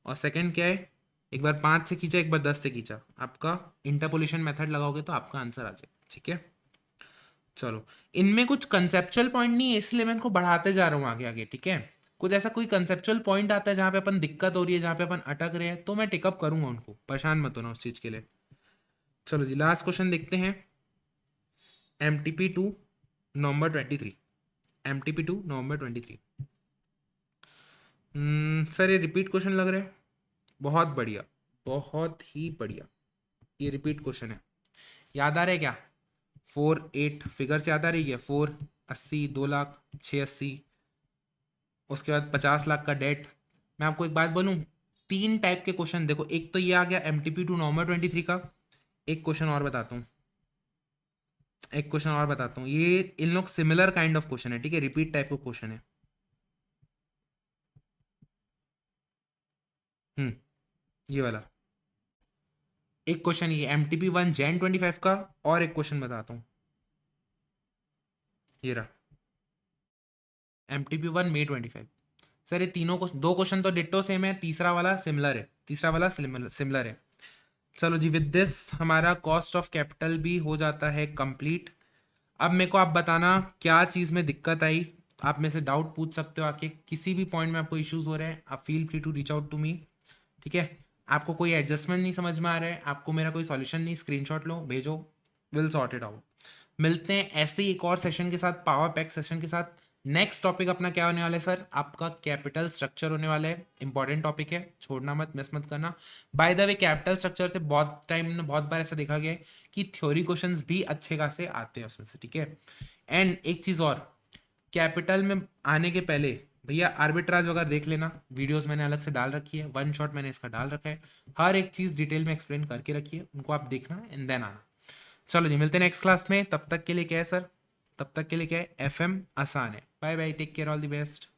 और सेकंड क्या है, एक बार 5 से खींचा एक बार 10 से खींचा, आपका इंटरपोलेशन मेथड लगाओगे तो आपका आंसर आ जाएगा, ठीक है। चलो इनमें कुछ कंसेप्चुअल पॉइंट नहीं है इसलिए मैं इनको बढ़ाते जा रहा हूँ आगे आगे, ठीक है। कुछ ऐसा कोई कंसेप्चुअल पॉइंट आता है जहाँ पे अपन दिक्कत हो रही है, जहाँ पे अपन अटक रहे हैं, तो मैं टेकअप करूंगा उनको, परेशान मत होना उस चीज के लिए। चलो जी लास्ट क्वेश्चन देखते हैं। MTP 2 नवंबर 23, MTP 2 नवंबर 23। सर ये रिपीट क्वेश्चन लग रहा है, बहुत बढ़िया, बहुत ही बढ़िया। ये रिपीट क्वेश्चन है, याद आ रहा है क्या? 4 8 फिगर से याद आ रही है, 4 80, 2 लाख, 6 80, उसके बाद 50 लाख का डेट। मैं आपको एक बात बोलूं, 3 टाइप के क्वेश्चन देखो, एक तो ये आ गया MTP 2 नवंबर 23 का। एक क्वेश्चन और बताता हूँ, एक क्वेश्चन और बताता हूँ, ये इन लोग सिमिलर काइंड ऑफ क्वेश्चन है, ठीक है, रिपीट टाइप का क्वेश्चन है। ये वाला एक क्वेश्चन, ये MTP 1 Jan 25 का, और एक क्वेश्चन बताता हूँ, ये रहा MTP 1 May 25। सर ये तीनों को, दो क्वेश्चन तो डिट्टो सेम है, तीसरा वाला सिमिलर है, तीसरा वाला सिमिलर है। चलो जी, विद दिस हमारा कॉस्ट ऑफ कैपिटल भी हो जाता है कंप्लीट। अब मेरे को आप बताना क्या चीज़ में दिक्कत आई, आप मेरे से डाउट पूछ सकते हो आके, किसी भी पॉइंट में आपको इश्यूज हो रहे हैं, आप feel free to reach out to me, ठीक है। आपको कोई एडजस्टमेंट नहीं समझ में आ रहा है, आपको मेरा कोई सॉल्यूशन नहीं, स्क्रीनशॉट लो भेजो, विल सॉर्ट इट आउट। मिलते हैं ऐसे ही एक और सेशन के साथ, पावर पैक सेशन के साथ। नेक्स्ट टॉपिक अपना क्या होने वाला है सर? आपका कैपिटल स्ट्रक्चर होने वाला है, इंपॉर्टेंट टॉपिक है, छोड़ना मत, मिस मत करना। By the way capital structure से बहुत टाइम में बहुत बार ऐसा देखा गया है कि थ्योरी क्वेश्चंस भी अच्छे खासे आते हैं उसमें से, ठीक है। एंड एक चीज़ और, कैपिटल में आने के पहले भैया आर्बिट्राज वगैरह देख लेना, वीडियोस मैंने अलग से डाल रखी है, वन शॉट मैंने इसका डाल रखा है, हर एक चीज़ डिटेल में एक्सप्लेन करके रखी है, उनको आप देखना एंड देन आना। चलो जी, मिलते हैं नेक्स्ट क्लास में, तब तक के लिए क्या है सर? तब तक के लिए क्या है, FM आसान है। Bye bye, take care, all the best.